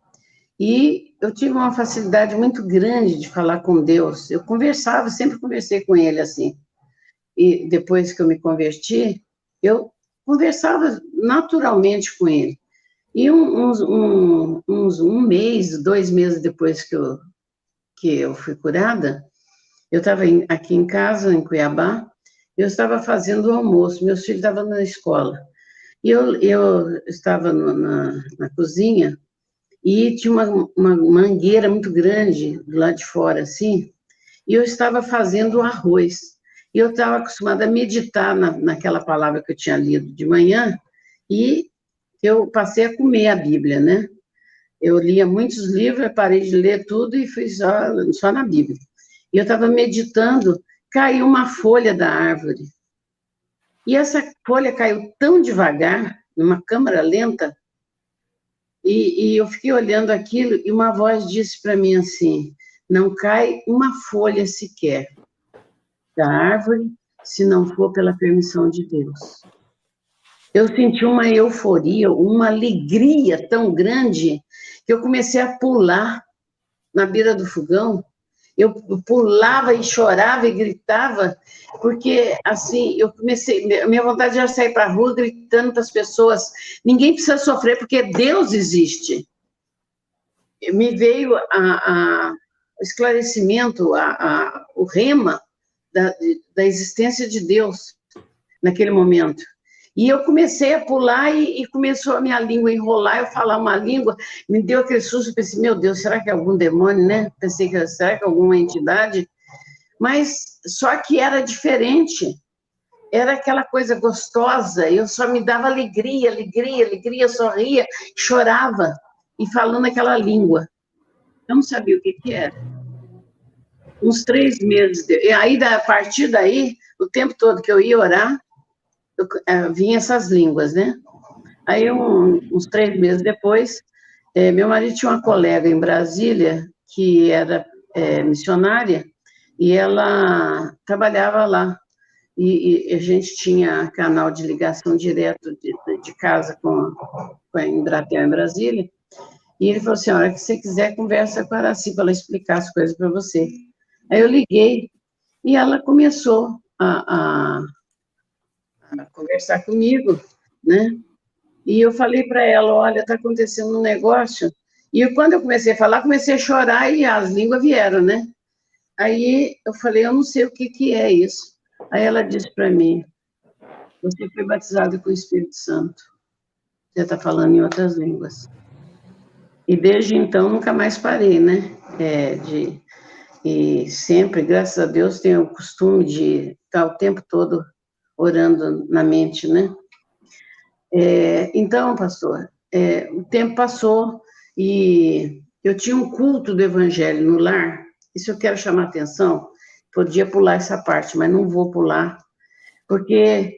[SPEAKER 2] E eu tive uma facilidade muito grande de falar com Deus. Eu conversava, sempre conversei com ele assim. E depois que eu me converti, eu conversava naturalmente com ele. E um mês, 2 meses depois que eu fui curada, eu estava aqui em casa, em Cuiabá, eu estava fazendo o almoço, meus filhos estavam na escola. E eu estava na cozinha e tinha uma mangueira muito grande do lado de fora, assim, e eu estava fazendo arroz. E eu estava acostumada a meditar naquela palavra que eu tinha lido de manhã, e eu passei a comer a Bíblia, né? Eu lia muitos livros, eu parei de ler tudo e fui só na Bíblia. E eu estava meditando, caiu uma folha da árvore. E essa folha caiu tão devagar, numa câmera lenta, e eu fiquei olhando aquilo, e uma voz disse para mim assim: não cai uma folha sequer da árvore, se não for pela permissão de Deus. Eu senti uma euforia, uma alegria tão grande, que eu comecei a pular na beira do fogão. Eu pulava e chorava e gritava, porque, assim, eu comecei, minha vontade era sair para a rua gritando para as pessoas: ninguém precisa sofrer, porque Deus existe. Me veio o esclarecimento, o rema da existência de Deus naquele momento. E eu comecei a pular e começou a minha língua a enrolar, eu falar uma língua, me deu aquele susto, pensei, meu Deus, será que é algum demônio, né? Pensei que será que é alguma entidade? Mas só que era diferente, era aquela coisa gostosa, eu só me dava alegria, alegria, alegria, sorria, chorava, e falando aquela língua. Eu não sabia o que era. Uns 3 meses, e aí, a partir daí, o tempo todo que eu ia orar, vinha essas línguas, né? Aí, uns 3 meses depois, meu marido tinha uma colega em Brasília, que era missionária, e ela trabalhava lá. E a gente tinha canal de ligação direto de casa com a Embratel em Brasília. E ele falou assim: a hora que você quiser, conversa com a Araci para ela explicar as coisas para você. Aí eu liguei e ela começou a conversar comigo, né? E eu falei para ela: olha, está acontecendo um negócio. E quando eu comecei a falar, comecei a chorar e as línguas vieram, né? Aí eu falei: eu não sei o que é isso. Aí ela disse para mim: você foi batizado com o Espírito Santo. Você está falando em outras línguas. E desde então nunca mais parei, né? E sempre, graças a Deus, tenho o costume de estar o tempo todo orando na mente, né? Então, pastor, o tempo passou e eu tinha um culto do Evangelho no lar. Isso eu quero chamar a atenção. Podia pular essa parte, mas não vou pular, porque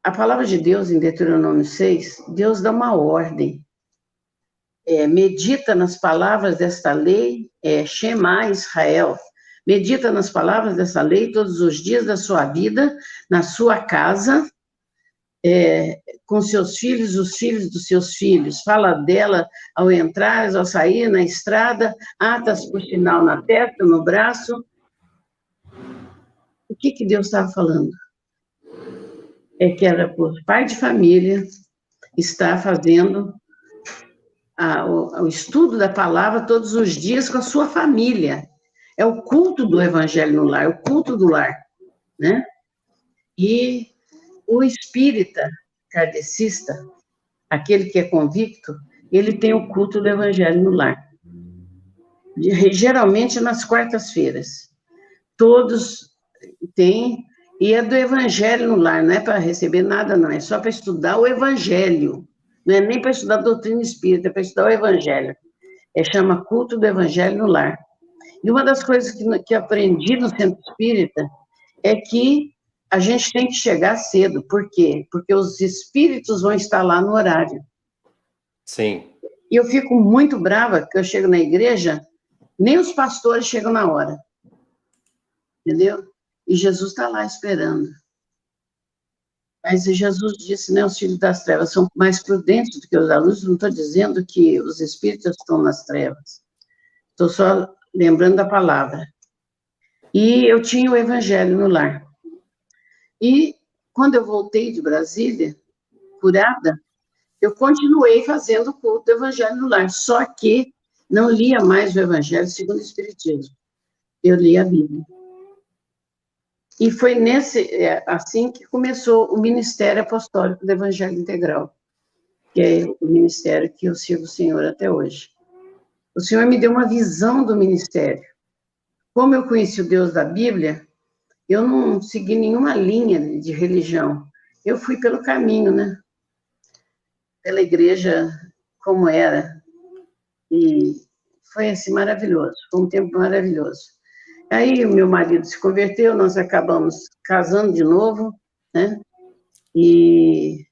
[SPEAKER 2] a palavra de Deus, em Deuteronômio 6, Deus dá uma ordem. Medita nas palavras desta lei, Shema Israel. Medita nas palavras dessa lei todos os dias da sua vida, na sua casa, com seus filhos, os filhos dos seus filhos. Fala dela ao entrar, ao sair, na estrada, atas por sinal na testa, no braço. O que Deus estava falando? Que era por pai de família estar fazendo o estudo da palavra todos os dias com a sua família. É o culto do Evangelho no lar, é o culto do lar, né? E o espírita kardecista, aquele que é convicto, ele tem o culto do Evangelho no lar. Geralmente nas quartas-feiras. Todos têm, e é do Evangelho no lar, não é para receber nada, não, é só para estudar o Evangelho. Não é nem para estudar a doutrina espírita, é para estudar o Evangelho. Chama culto do Evangelho no lar. E uma das coisas que aprendi no centro espírita é que a gente tem que chegar cedo. Por quê? Porque os espíritos vão estar lá no horário.
[SPEAKER 1] Sim.
[SPEAKER 2] E eu fico muito brava que eu chego na igreja, nem os pastores chegam na hora. Entendeu? E Jesus está lá esperando. Mas Jesus disse, né, os filhos das trevas são mais prudentes do que os da luz. Não estou dizendo que os espíritos estão nas trevas. Estou só lembrando da palavra. E eu tinha o Evangelho no lar. E quando eu voltei de Brasília, curada, eu continuei fazendo o culto do Evangelho no lar, só que não lia mais o Evangelho segundo o Espiritismo. Eu lia a Bíblia. E foi assim que começou o Ministério Apostólico do Evangelho Integral, que é o ministério que eu sirvo o Senhor até hoje. O Senhor me deu uma visão do ministério. Como eu conheci o Deus da Bíblia, eu não segui nenhuma linha de religião. Eu fui pelo caminho, né? Pela igreja como era. E foi assim maravilhoso, foi um tempo maravilhoso. Aí o meu marido se converteu, nós acabamos casando de novo, né? E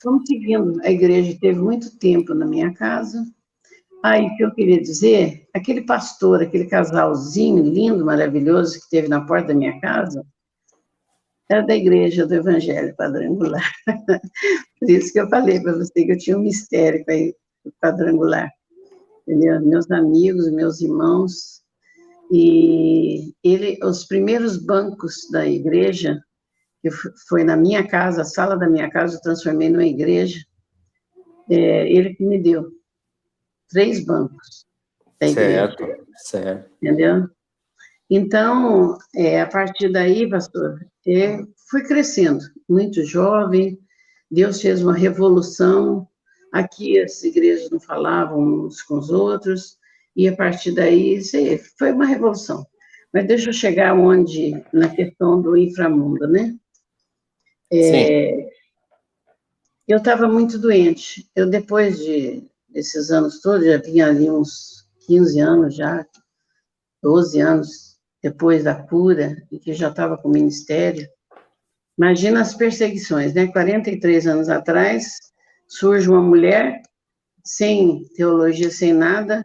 [SPEAKER 2] fomos seguindo. A igreja teve muito tempo na minha casa. Aí, o que eu queria dizer, aquele pastor, aquele casalzinho lindo, maravilhoso, que teve na porta da minha casa, era da igreja do Evangelho Quadrangular. Por isso que eu falei para você que eu tinha um mistério com o quadrangular. Entendeu? Meus amigos, meus irmãos. E os primeiros bancos da igreja, que foi na minha casa, a sala da minha casa, eu transformei numa igreja, ele que me deu 3 bancos da igreja.
[SPEAKER 1] Certo.
[SPEAKER 2] Entendeu? Então, a partir daí, pastor, fui crescendo, muito jovem, Deus fez uma revolução, aqui as igrejas não falavam uns com os outros, e a partir daí, foi uma revolução. Mas deixa eu chegar na questão do inframundo, né?
[SPEAKER 1] Sim.
[SPEAKER 2] Eu estava muito doente, depois desses anos todos, já vinha ali uns 15 anos já, 12 anos, depois da cura, e que já estava com o ministério. Imagina as perseguições, né? 43 anos atrás, surge uma mulher, sem teologia, sem nada,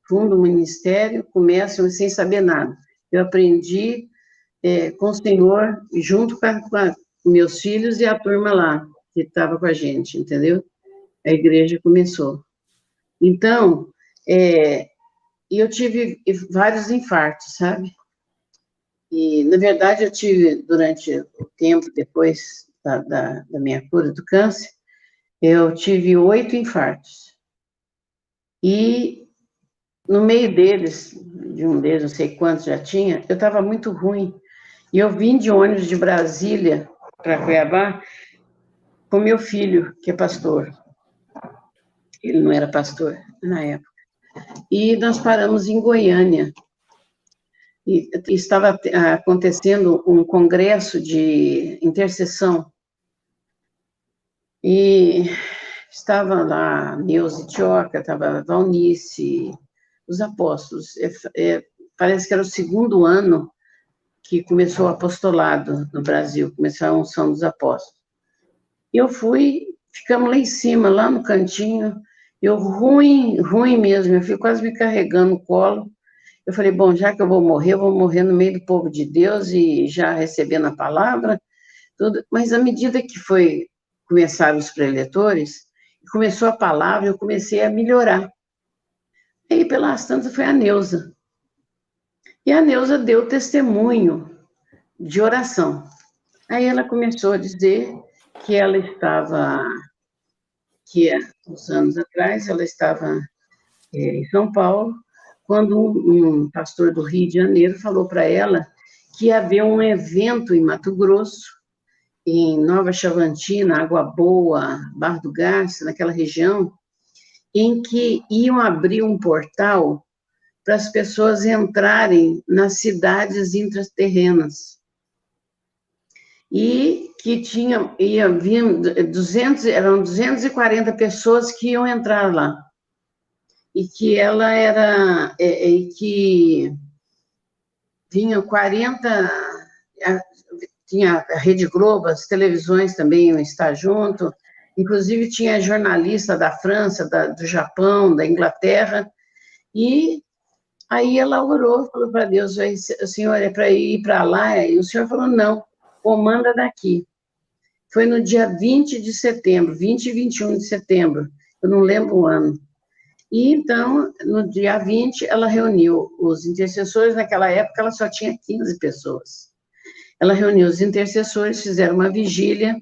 [SPEAKER 2] funda um ministério, começa sem saber nada. Eu aprendi com o Senhor, junto com meus filhos e a turma lá, que estava com a gente, entendeu? A igreja começou. Então, eu tive vários infartos, sabe? E, na verdade, eu tive, durante o tempo depois da minha cura do câncer, eu tive 8 infartos. E, no meio deles, de um deles, não sei quantos já tinha, eu estava muito ruim. E eu vim de ônibus de Brasília para Cuiabá com meu filho, que é pastor. Ele não era pastor na época. E nós paramos em Goiânia. E estava acontecendo um congresso de intercessão. E estava lá Neuza Tioca, estava Valnice, os apóstolos. Parece que era o 2º ano que começou o apostolado no Brasil, começou a unção dos apóstolos. Eu fui, ficamos lá em cima, lá no cantinho, eu ruim mesmo, eu fui quase me carregando no colo. Eu falei, bom, já que eu vou morrer no meio do povo de Deus e já recebendo a palavra, tudo. Mas à medida que começaram os preletores, começou a palavra, eu comecei a melhorar. Aí, pelas tantas, foi a Neuza. E a Neuza deu testemunho de oração. Aí ela começou a dizer que ela estava, uns anos atrás, ela estava em São Paulo, quando um pastor do Rio de Janeiro falou para ela que ia haver um evento em Mato Grosso, em Nova Chavantina, Água Boa, Barra do Garça, naquela região, em que iam abrir um portal para as pessoas entrarem nas cidades intraterrenas. E que eram 240 pessoas que iam entrar lá. E que ela era, que vinham 40, tinha a Rede Globo, as televisões também iam estar junto, inclusive tinha jornalista da França, do Japão, da Inglaterra, e aí ela orou, falou para Deus, o Senhor é para ir para lá? E o Senhor falou, não, comanda daqui. Foi no dia 20 de setembro, 20 e 21 de setembro, eu não lembro o ano. E, então, no dia 20, ela reuniu os intercessores, naquela época ela só tinha 15 pessoas. Ela reuniu os intercessores, fizeram uma vigília,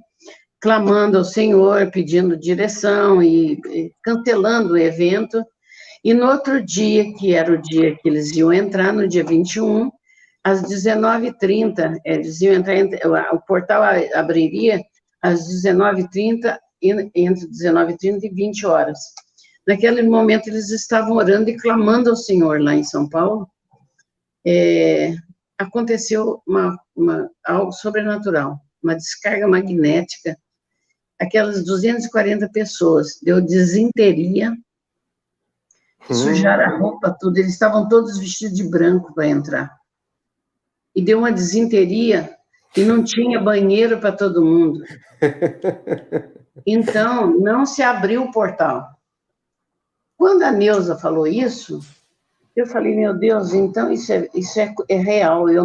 [SPEAKER 2] clamando ao Senhor, pedindo direção e cancelando o evento. E no outro dia, que era o dia que eles iam entrar, no dia 21, às 19h30, eles iam entrar, o portal abriria às 19h30, entre 19h30 e 20 horas. Naquele momento, eles estavam orando e clamando ao Senhor lá em São Paulo. Aconteceu algo sobrenatural, uma descarga magnética. Aquelas 240 pessoas, deu disenteria, Sujaram a roupa, tudo. Eles estavam todos vestidos de branco para entrar. E deu uma desinteria e não tinha banheiro para todo mundo. Então, não se abriu o portal. Quando a Neuza falou isso, eu falei, meu Deus, então isso é real, eu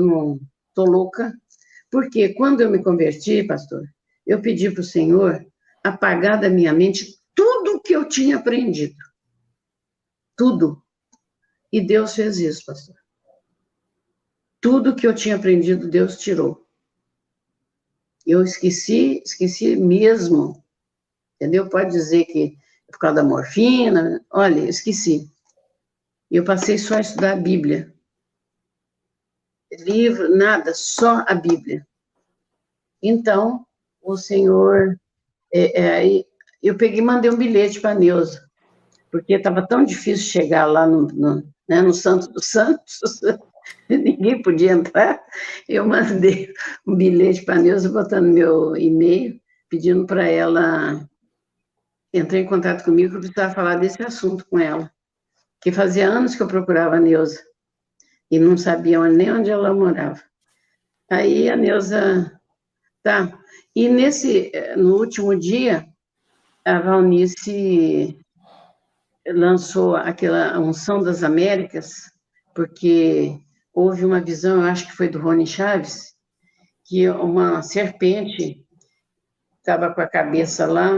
[SPEAKER 2] não estou louca. Porque quando eu me converti, pastor, eu pedi para o Senhor apagar da minha mente tudo que eu tinha aprendido. Tudo. E Deus fez isso, pastor. Tudo que eu tinha aprendido, Deus tirou. Eu esqueci mesmo. Entendeu? Pode dizer que é por causa da morfina. Olha, eu esqueci. Eu passei só a estudar a Bíblia. Livro, nada, só a Bíblia. Então, o Senhor... eu peguei e mandei um bilhete para a Neuza, porque estava tão difícil chegar lá no Santo dos Santos, ninguém podia entrar. Eu mandei um bilhete para a Neuza, botando meu e-mail, pedindo para ela entrar em contato comigo, que eu precisava falar desse assunto com ela, que fazia anos que eu procurava a Neuza, e não sabia nem onde ela morava. Aí a Neuza... Tá. E no último dia, a Valnice lançou aquela Unção das Américas, porque houve uma visão, eu acho que foi do Rony Chaves, que uma serpente estava com a cabeça lá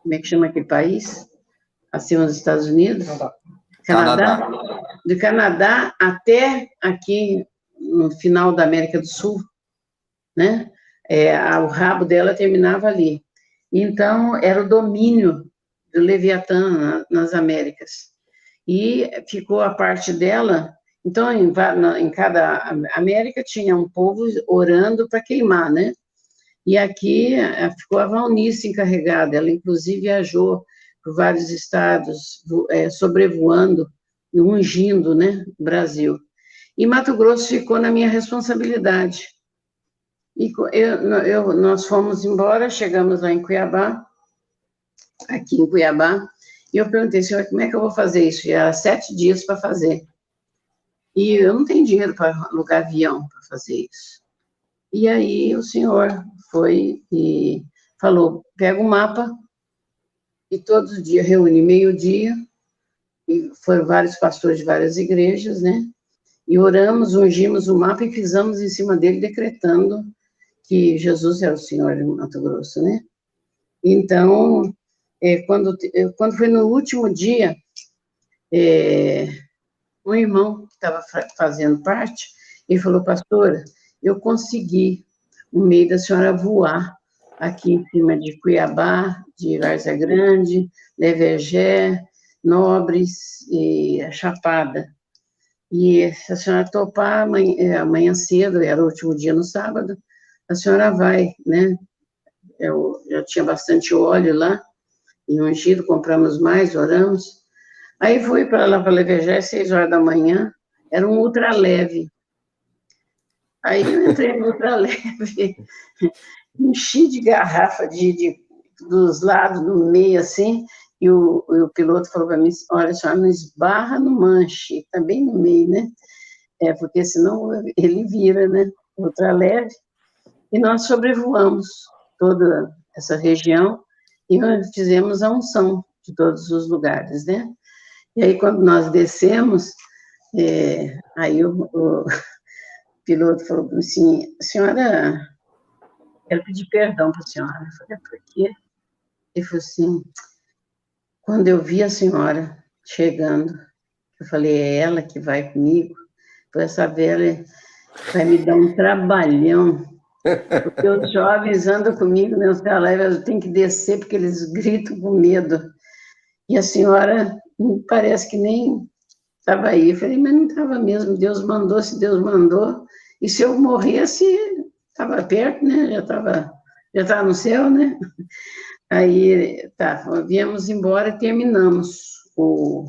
[SPEAKER 2] como é que chama aquele país? Acima dos Estados Unidos? Canadá. Do Canadá até aqui no final da América do Sul, né? O rabo dela terminava ali. Então, era o domínio do Leviatã nas Américas. E ficou a parte dela... Então, em cada América tinha um povo orando para queimar, né? E aqui ficou a Valnice encarregada. Ela, inclusive, viajou por vários estados, sobrevoando e ungindo, né, o Brasil. E Mato Grosso ficou na minha responsabilidade. E nós fomos embora, chegamos lá em Cuiabá, aqui em Cuiabá, e eu perguntei, senhor, como é que eu vou fazer isso? Já era 7 dias para fazer. E eu não tenho dinheiro para alugar avião para fazer isso. E aí o senhor foi e falou, pega o mapa, e todos os dias reúne meio-dia, e foram vários pastores de várias igrejas, né? E oramos, ungimos o mapa e fizemos em cima dele, decretando que Jesus é o Senhor de Mato Grosso, né? Então, quando foi no último dia, um irmão que estava fazendo parte, ele falou, pastora, eu consegui, no meio da senhora, voar aqui em cima de Cuiabá, de Várzea Grande, Levergé, Nobres e Chapada. E se a senhora topar, amanhã cedo, era o último dia no sábado, a senhora vai, né? Eu já tinha bastante óleo lá, e ungido, compramos mais, oramos. Aí fui para lá para Levergé, 6 horas da manhã, era um ultra leve. Aí eu entrei no ultra leve, enchi de garrafa dos lados, no meio, assim, e o piloto falou para mim, olha, a senhora não esbarra no manche, tá bem no meio, né? Porque senão ele vira, né? Ultra leve. E nós sobrevoamos toda essa região e nós fizemos a unção de todos os lugares, né? E aí, quando nós descemos, aí o piloto falou assim, senhora, quero pedir perdão para a senhora. Eu falei, por quê? Ele falou assim, quando eu vi a senhora chegando, eu falei, é ela que vai comigo? Foi essa velha, vai me dar um trabalhão. Porque os jovens andam comigo, né? Os galera, eu tenho que descer porque eles gritam com medo. E a senhora parece que nem estava aí. Eu falei, mas não estava mesmo. Deus mandou, se Deus mandou. E se eu morresse, estava perto, né? Já estava no céu, né? Aí, tá, viemos embora e terminamos o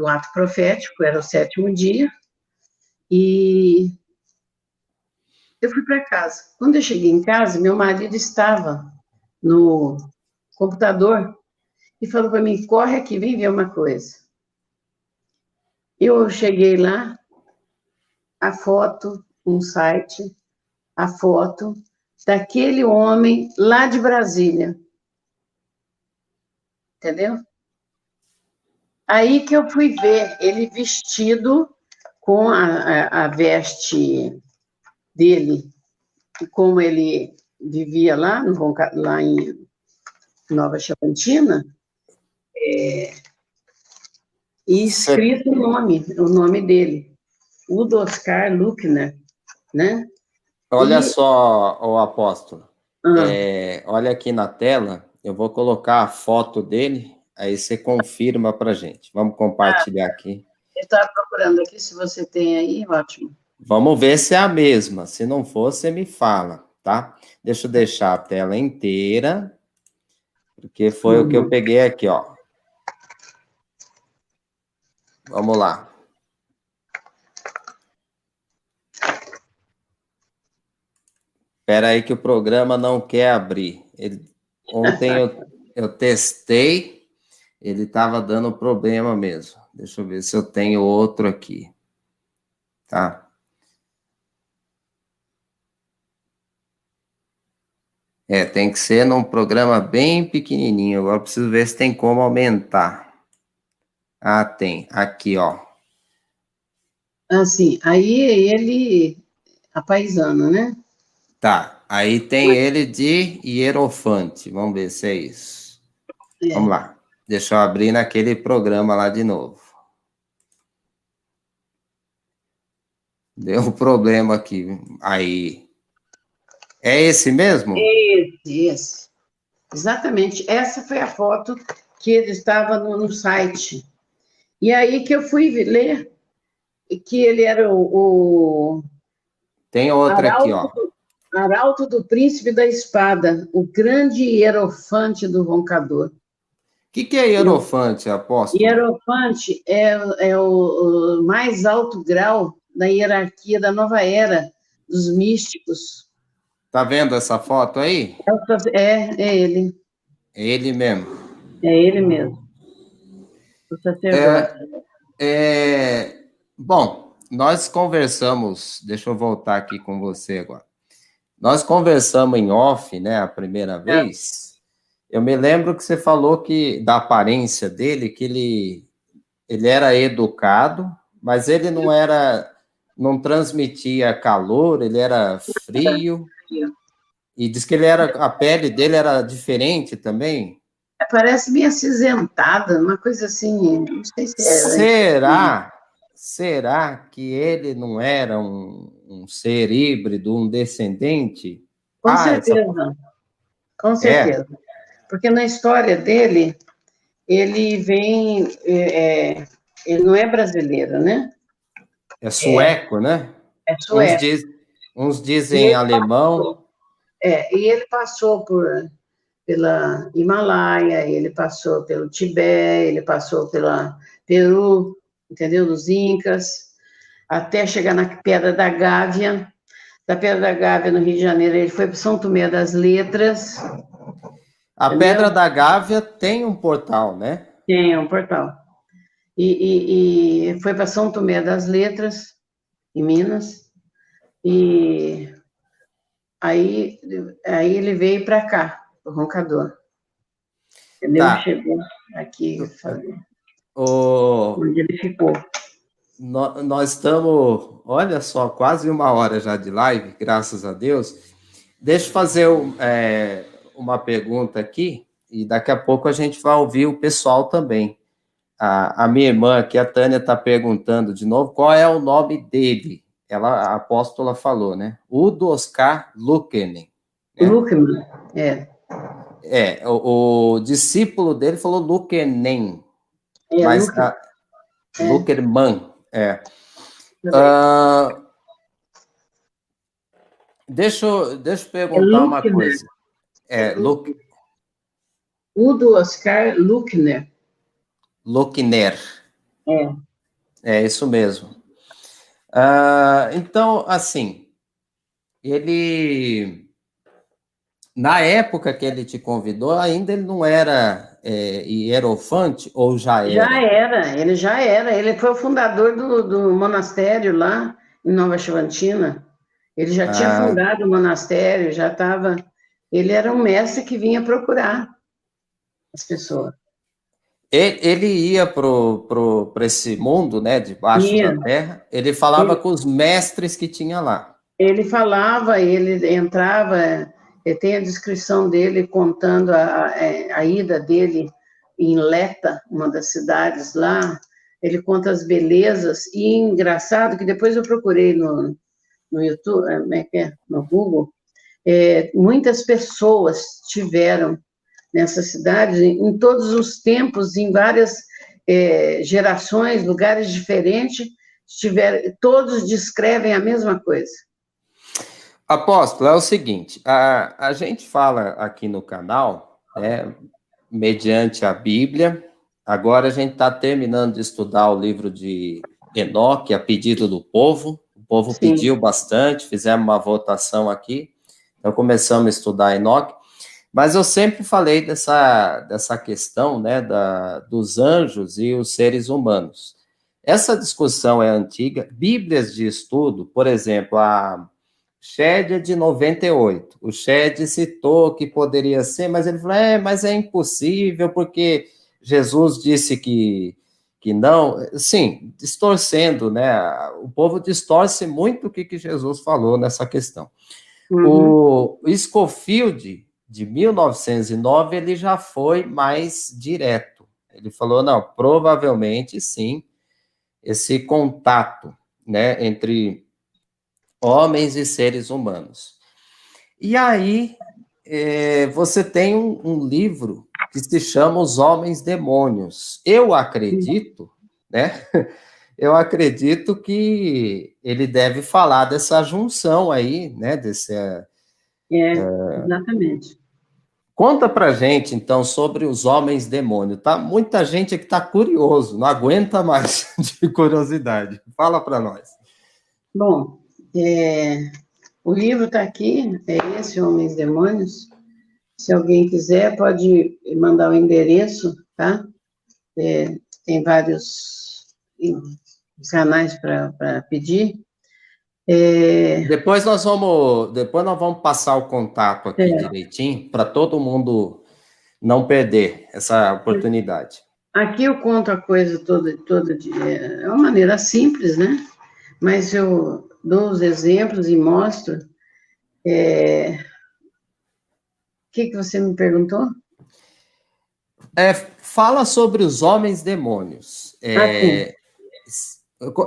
[SPEAKER 2] ato profético, era o 7º dia. E eu fui para casa. Quando eu cheguei em casa, meu marido estava no computador e falou para mim, corre aqui, vem ver uma coisa. Eu cheguei lá, a foto, um site, a foto daquele homem lá de Brasília. Entendeu? Aí que eu fui ver ele vestido com a veste dele, como ele vivia lá, lá em Nova Chavantina, e escrito o nome dele, Udo Oscar Luckner, né?
[SPEAKER 1] Olha só, o apóstolo.
[SPEAKER 2] Ah,
[SPEAKER 1] Olha aqui na tela, eu vou colocar a foto dele, aí você confirma para gente. Vamos compartilhar aqui.
[SPEAKER 2] eu estava procurando aqui, se você tem aí, ótimo.
[SPEAKER 1] Vamos ver se é a mesma. Se não for, você me fala, tá? Deixa eu deixar a tela inteira, porque foi o que eu peguei aqui, ó. Vamos lá. Espera aí que o programa não quer abrir. Ontem eu testei, ele estava dando problema mesmo. Deixa eu ver se eu tenho outro aqui. Tá? Tem que ser num programa bem pequenininho. Agora eu preciso ver se tem como aumentar. Ah, tem. Aqui, ó.
[SPEAKER 2] Assim, aí ele, a paisana, né?
[SPEAKER 1] Tá. Aí tem ele de hierofante. Vamos ver se é isso. Vamos
[SPEAKER 2] É.
[SPEAKER 1] lá. Deixa eu abrir naquele programa lá de novo. Deu um problema aqui. Aí. É esse mesmo?
[SPEAKER 2] Esse. Exatamente. Essa foi a foto que ele estava no site. E aí que eu fui ler que ele era o
[SPEAKER 1] Tem outra aqui, ó.
[SPEAKER 2] Arauto do Príncipe da Espada, o grande hierofante do Roncador.
[SPEAKER 1] O que é hierofante, apóstolo?
[SPEAKER 2] Hierofante é o mais alto grau da hierarquia da nova era dos místicos.
[SPEAKER 1] Tá vendo essa foto aí?
[SPEAKER 2] É ele.
[SPEAKER 1] É ele mesmo.
[SPEAKER 2] É ele mesmo. O sacerdote.
[SPEAKER 1] Bom, nós conversamos. Deixa eu voltar aqui com você agora. Nós conversamos em off, né, a primeira vez. Eu me lembro que você falou que da aparência dele, que ele era educado, mas ele não transmitia calor, ele era frio. E diz que a pele dele era diferente também.
[SPEAKER 2] Parece meio acinzentada, uma coisa assim, não sei se é.
[SPEAKER 1] Será que ele não era um ser híbrido, um descendente?
[SPEAKER 2] Com certeza, com
[SPEAKER 1] É,
[SPEAKER 2] certeza. Porque na história dele, ele vem, ele não é brasileiro, né?
[SPEAKER 1] é sueco, né?
[SPEAKER 2] É
[SPEAKER 1] Uns,
[SPEAKER 2] sueco.
[SPEAKER 1] diz, uns
[SPEAKER 2] E
[SPEAKER 1] dizem
[SPEAKER 2] ele
[SPEAKER 1] alemão.
[SPEAKER 2] passou, e ele passou pela Himalaia, ele passou pelo Tibete, ele passou pela Peru, entendeu? Dos Incas, até chegar na Pedra da Gávea. Da Pedra da Gávea, no Rio de Janeiro, ele foi para São Tomé das Letras,
[SPEAKER 1] A
[SPEAKER 2] entendeu?
[SPEAKER 1] Pedra da Gávea tem um portal, né?
[SPEAKER 2] Tem um portal. E foi para São Tomé das Letras, em Minas, e aí ele veio para cá, o Roncador, entendeu?
[SPEAKER 1] Tá.
[SPEAKER 2] Chegou aqui,
[SPEAKER 1] O,
[SPEAKER 2] onde ele ficou.
[SPEAKER 1] nós estamos, olha só, quase uma hora já de live, graças a Deus. Deixa eu fazer uma pergunta aqui, e daqui a pouco a gente vai ouvir o pessoal também. A minha irmã aqui, a Tânia, está perguntando de novo qual é o nome dele. A apóstola falou, né? Udo Oscar Luckenen. Né?
[SPEAKER 2] Luckman, é.
[SPEAKER 1] O discípulo dele falou Luckenen, mas
[SPEAKER 2] Luckman.
[SPEAKER 1] Luckerman. Uh, deixa eu perguntar uma
[SPEAKER 2] Luckner.
[SPEAKER 1] coisa.
[SPEAKER 2] Udo Oscar Luckner.
[SPEAKER 1] Luckner.
[SPEAKER 2] É.
[SPEAKER 1] É isso mesmo. Então, assim, ele Na época que ele te convidou, ainda ele não era hierofante ou já
[SPEAKER 2] Já
[SPEAKER 1] era?
[SPEAKER 2] era, ele já era. Ele foi o fundador do monastério lá em Nova Chavantina. Ele já tinha
[SPEAKER 1] Ah,
[SPEAKER 2] fundado o monastério, já estava. Ele era um mestre que vinha procurar as pessoas.
[SPEAKER 1] ele ia para esse mundo, né, debaixo
[SPEAKER 2] Ia.
[SPEAKER 1] da terra, ele falava
[SPEAKER 2] Ele,
[SPEAKER 1] com os mestres que tinha lá.
[SPEAKER 2] ele falava, ele entrava, tem a descrição dele contando a ida dele em Leta, uma das cidades lá. Ele conta as belezas, e engraçado que depois eu procurei no YouTube, como é que é? No Google, muitas pessoas tiveram nessa cidade, em todos os tempos, em várias gerações, lugares diferentes, todos descrevem a mesma coisa.
[SPEAKER 1] Apóstolo, é o seguinte, a gente fala aqui no canal, né, mediante a Bíblia. Agora a gente está terminando de estudar o livro de Enoque, a pedido do povo. O povo
[SPEAKER 2] Sim.
[SPEAKER 1] pediu bastante, fizemos uma votação aqui, então começamos a estudar Enoque. Mas eu sempre falei dessa questão, né, dos anjos e os seres humanos. Essa discussão é antiga. Bíblias de estudo, por exemplo, a Shed é de 98. O Shed citou que poderia ser, mas ele falou, mas é impossível, porque Jesus disse que não. Sim, distorcendo, né? O povo distorce muito o que Jesus falou nessa questão.
[SPEAKER 2] Uhum.
[SPEAKER 1] O Scofield, de 1909, ele já foi mais direto. Ele falou, não, provavelmente sim, esse contato, né, entre homens e seres humanos. E aí, você tem um livro que se chama Os Homens Demônios. Eu acredito, né? Eu acredito que ele deve falar dessa junção aí, né?
[SPEAKER 2] Exatamente.
[SPEAKER 1] Conta pra gente, então, sobre os homens demônio. Tá muita gente aqui tá curioso, não aguenta mais de curiosidade. Fala para nós.
[SPEAKER 2] Bom, o livro está aqui, é esse, Homens e Demônios. Se alguém quiser, pode mandar o endereço, tá? Tem vários canais para pedir.
[SPEAKER 1] Depois nós vamos passar o contato aqui direitinho para todo mundo não perder essa oportunidade.
[SPEAKER 2] Aqui eu conto a coisa toda é uma maneira simples, né? Mas eu dou os exemplos e mostro. O que você me perguntou?
[SPEAKER 1] Fala sobre os homens demônios.
[SPEAKER 2] Sim.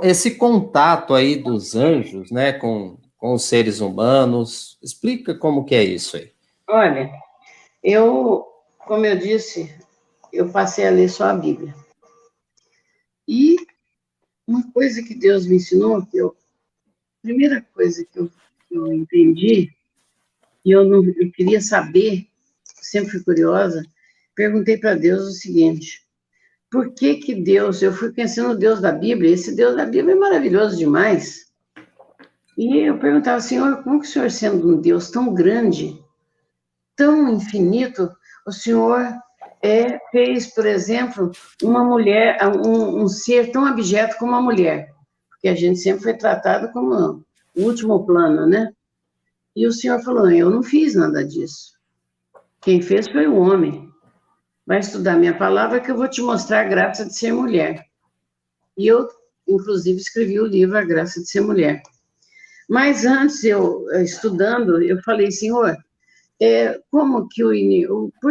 [SPEAKER 1] Esse contato aí dos anjos, né, com os seres humanos. Explica como que é isso aí.
[SPEAKER 2] Olha, como eu disse, eu passei a ler só a Bíblia. E uma coisa que Deus me ensinou, a primeira coisa que eu entendi, e eu queria saber, sempre fui curiosa, perguntei para Deus o seguinte: por que Deus, eu fui conhecendo o Deus da Bíblia, esse Deus da Bíblia é maravilhoso demais. E eu perguntava, Senhor, como que o Senhor, sendo um Deus tão grande, tão infinito, o Senhor fez, por exemplo, uma mulher, um ser tão abjeto como a mulher, porque a gente sempre foi tratado como o último plano, né? E o Senhor falou, eu não fiz nada disso. Quem fez foi o homem. Vai estudar minha palavra que eu vou te mostrar a graça de ser mulher. E eu, inclusive, escrevi o livro A Graça de Ser Mulher. Mas antes, estudando, eu falei, Senhor, por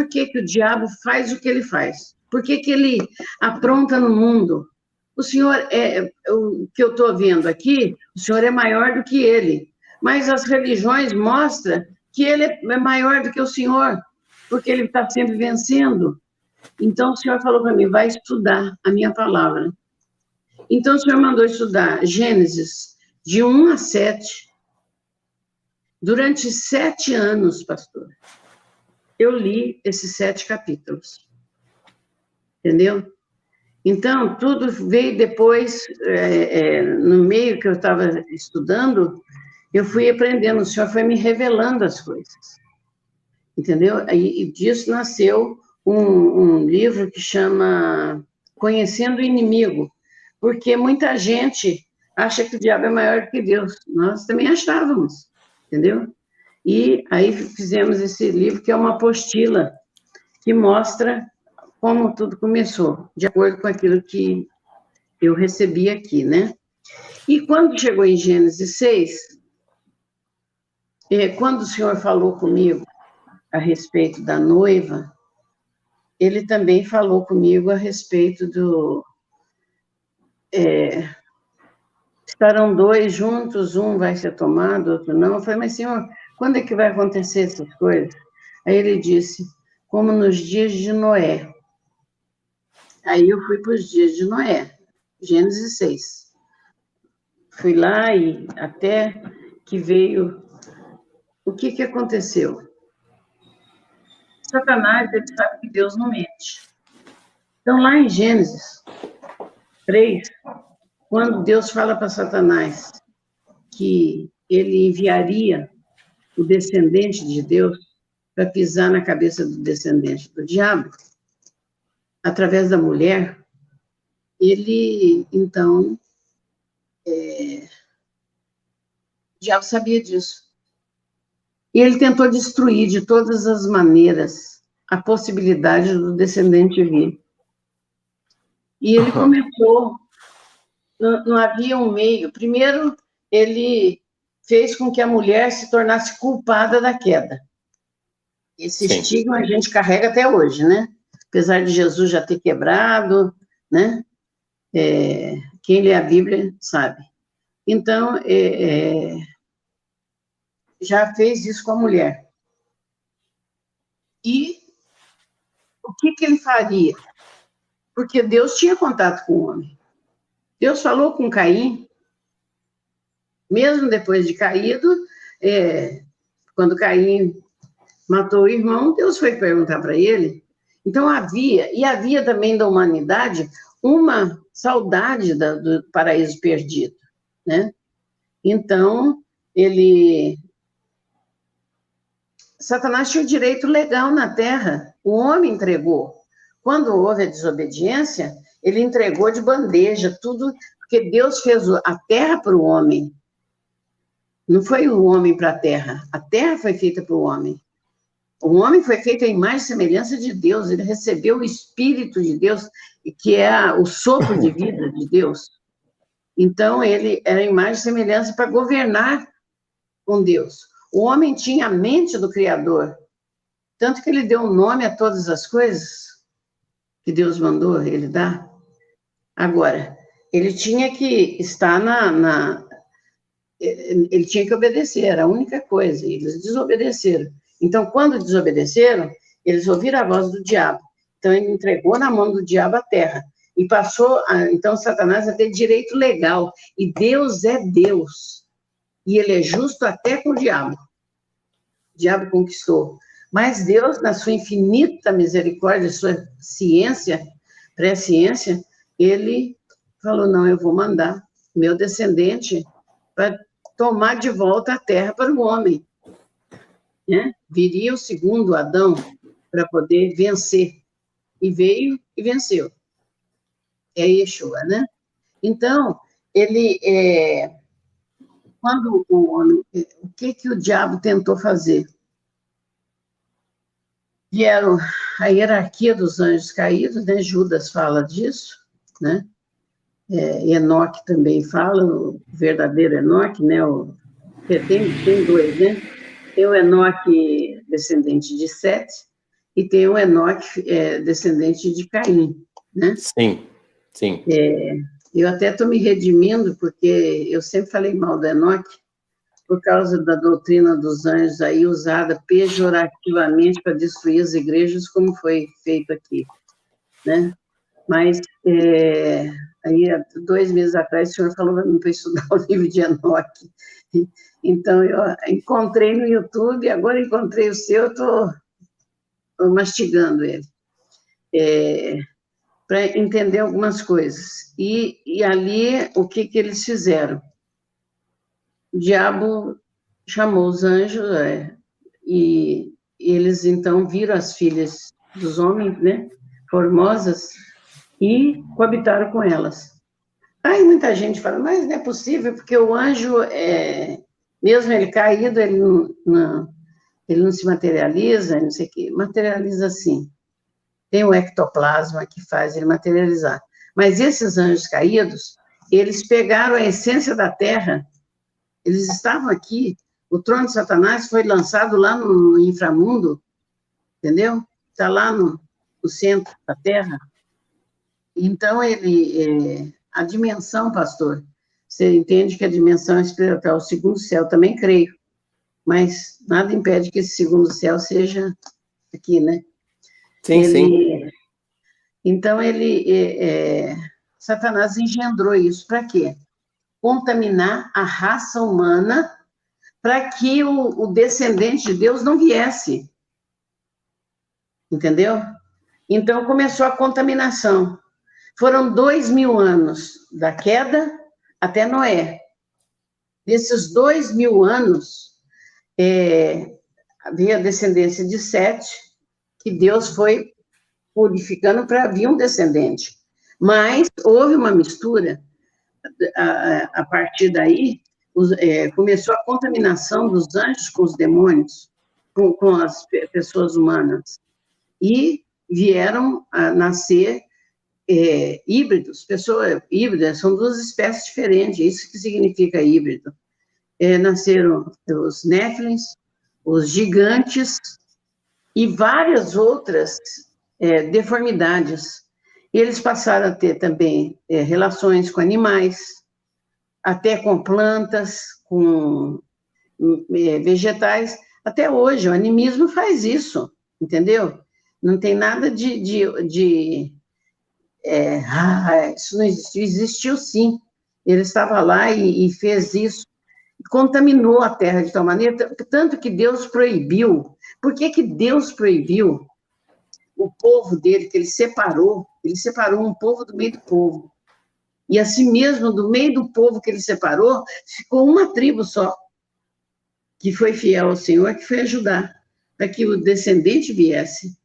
[SPEAKER 2] que o diabo faz o que ele faz? Por que ele apronta no mundo? O Senhor, o que eu estou vendo aqui, o Senhor é maior do que ele. Mas as religiões mostram que ele é maior do que o Senhor, porque ele está sempre vencendo. Então, o Senhor falou para mim, vai estudar a minha palavra. Então, o Senhor mandou estudar Gênesis, de 1 a 7, durante 7 anos, pastor. Eu li esses 7 capítulos. Entendeu? Então, tudo veio depois, no meio que eu estava estudando, eu fui aprendendo, o Senhor foi me revelando as coisas. entendeu? E disso nasceu um livro que chama Conhecendo o Inimigo, porque muita gente acha que o diabo é maior que Deus. Nós também achávamos, entendeu? E aí fizemos esse livro, que é uma apostila, que mostra como tudo começou, de acordo com aquilo que eu recebi aqui, né? E quando chegou em Gênesis 6, quando o Senhor falou comigo a respeito da noiva, ele também falou comigo a respeito do... estarão dois juntos, um vai ser tomado, outro não. Eu falei, mas Senhor, quando é que vai acontecer essas coisas? Aí ele disse, como nos dias de Noé. Aí eu fui para os dias de Noé, Gênesis 6. Fui lá e até que veio... O que aconteceu? Satanás, ele sabe que Deus não mente. Então, lá em Gênesis 3, quando Deus fala para Satanás que ele enviaria o descendente de Deus para pisar na cabeça do descendente do diabo, através da mulher, ele, então, o diabo sabia disso. E ele tentou destruir de todas as maneiras a possibilidade do descendente vir. E ele começou, não havia um meio. Primeiro, ele fez com que a mulher se tornasse culpada da queda. Esse
[SPEAKER 1] Sim.
[SPEAKER 2] estigma a gente carrega até hoje, né? Apesar de Jesus já ter quebrado, né? Quem lê a Bíblia sabe. Então, já fez isso com a mulher. E o que ele faria? Porque Deus tinha contato com o homem. Deus falou com Caim, mesmo depois de caído, quando Caim matou o irmão, Deus foi perguntar para ele. Então havia também da humanidade uma saudade do paraíso perdido, né? Então, Satanás tinha o direito legal na terra, o homem entregou. Quando houve a desobediência, ele entregou de bandeja tudo, porque Deus fez a terra para o homem. Não foi o homem para a terra foi feita para o homem. O homem foi feito à imagem e semelhança de Deus, ele recebeu o Espírito de Deus, que é o sopro de vida de Deus. Então, ele era a imagem e semelhança para governar com Deus. O homem tinha a mente do Criador, tanto que ele deu um nome a todas as coisas que Deus mandou ele dar. Agora, ele tinha que estar ele tinha que obedecer, era a única coisa, eles desobedeceram. Então, quando desobedeceram, eles ouviram a voz do diabo. Então, ele entregou na mão do diabo a terra. E passou, então, Satanás a ter direito legal. E Deus é Deus. E ele é justo até com o diabo. O diabo conquistou. Mas Deus, na sua infinita misericórdia, sua ciência, presciência, ele falou, não, eu vou mandar meu descendente para tomar de volta a terra para o homem. Né? Viria o segundo Adão para poder vencer. E veio e venceu. É Yeshua, né? Então, quando o homem... O que o diabo tentou fazer? Vieram a hierarquia dos anjos caídos, né? Judas fala disso, né? Enoque também fala, o verdadeiro Enoque, né? Tem dois, né? Tem o Enoque descendente de Sete e tem o Enoque descendente de Caim, né?
[SPEAKER 1] Sim, sim.
[SPEAKER 2] Eu até estou me redimindo, porque eu sempre falei mal do Enoque, por causa da doutrina dos anjos aí, usada pejorativamente para destruir as igrejas, como foi feito aqui, né? Mas, aí, 2 meses atrás, o senhor falou para mim para estudar o livro de Enoque. Então, eu encontrei no YouTube, agora encontrei o seu, estou mastigando ele, para entender algumas coisas. E ali, o que eles fizeram? O diabo chamou os anjos e eles então viram as filhas dos homens, né, formosas, e coabitaram com elas. Aí muita gente fala, mas não é possível, porque o anjo, mesmo ele caído, ele não se materializa, não sei o quê, materializa sim. Tem o ectoplasma que faz ele materializar. Mas esses anjos caídos, eles pegaram a essência da Terra, eles estavam aqui, o trono de Satanás foi lançado lá no inframundo, entendeu? Está lá no centro da Terra. Então, a dimensão, pastor, você entende que a dimensão espiritual, o segundo céu, também creio, mas nada impede que esse segundo céu seja aqui, né?
[SPEAKER 1] Sim, sim.
[SPEAKER 2] Então, Satanás engendrou isso para quê? Contaminar a raça humana para que o descendente de Deus não viesse. Entendeu? Então, começou a contaminação. Foram 2.000 anos da queda até Noé. Nesses 2.000 anos, havia a descendência de Sete, que Deus foi purificando para vir um descendente. Mas houve uma mistura, a partir daí, começou a contaminação dos anjos com os demônios, com as pessoas humanas. E vieram a nascer híbridos, pessoas híbridas, são duas espécies diferentes, isso que significa híbrido. Nasceram os néfilins, os gigantes e várias outras deformidades. E eles passaram a ter também relações com animais, até com plantas, com vegetais. Até hoje, o animismo faz isso, entendeu? Não tem nada isso não existiu. Existiu sim. Ele estava lá e fez isso, contaminou a terra de tal maneira, tanto que Deus proibiu. Por que Deus proibiu o povo dele, que ele separou um povo do meio do povo. E assim mesmo, do meio do povo que ele separou, ficou uma tribo só, que foi fiel ao Senhor, que foi ajudar, para que o descendente viesse.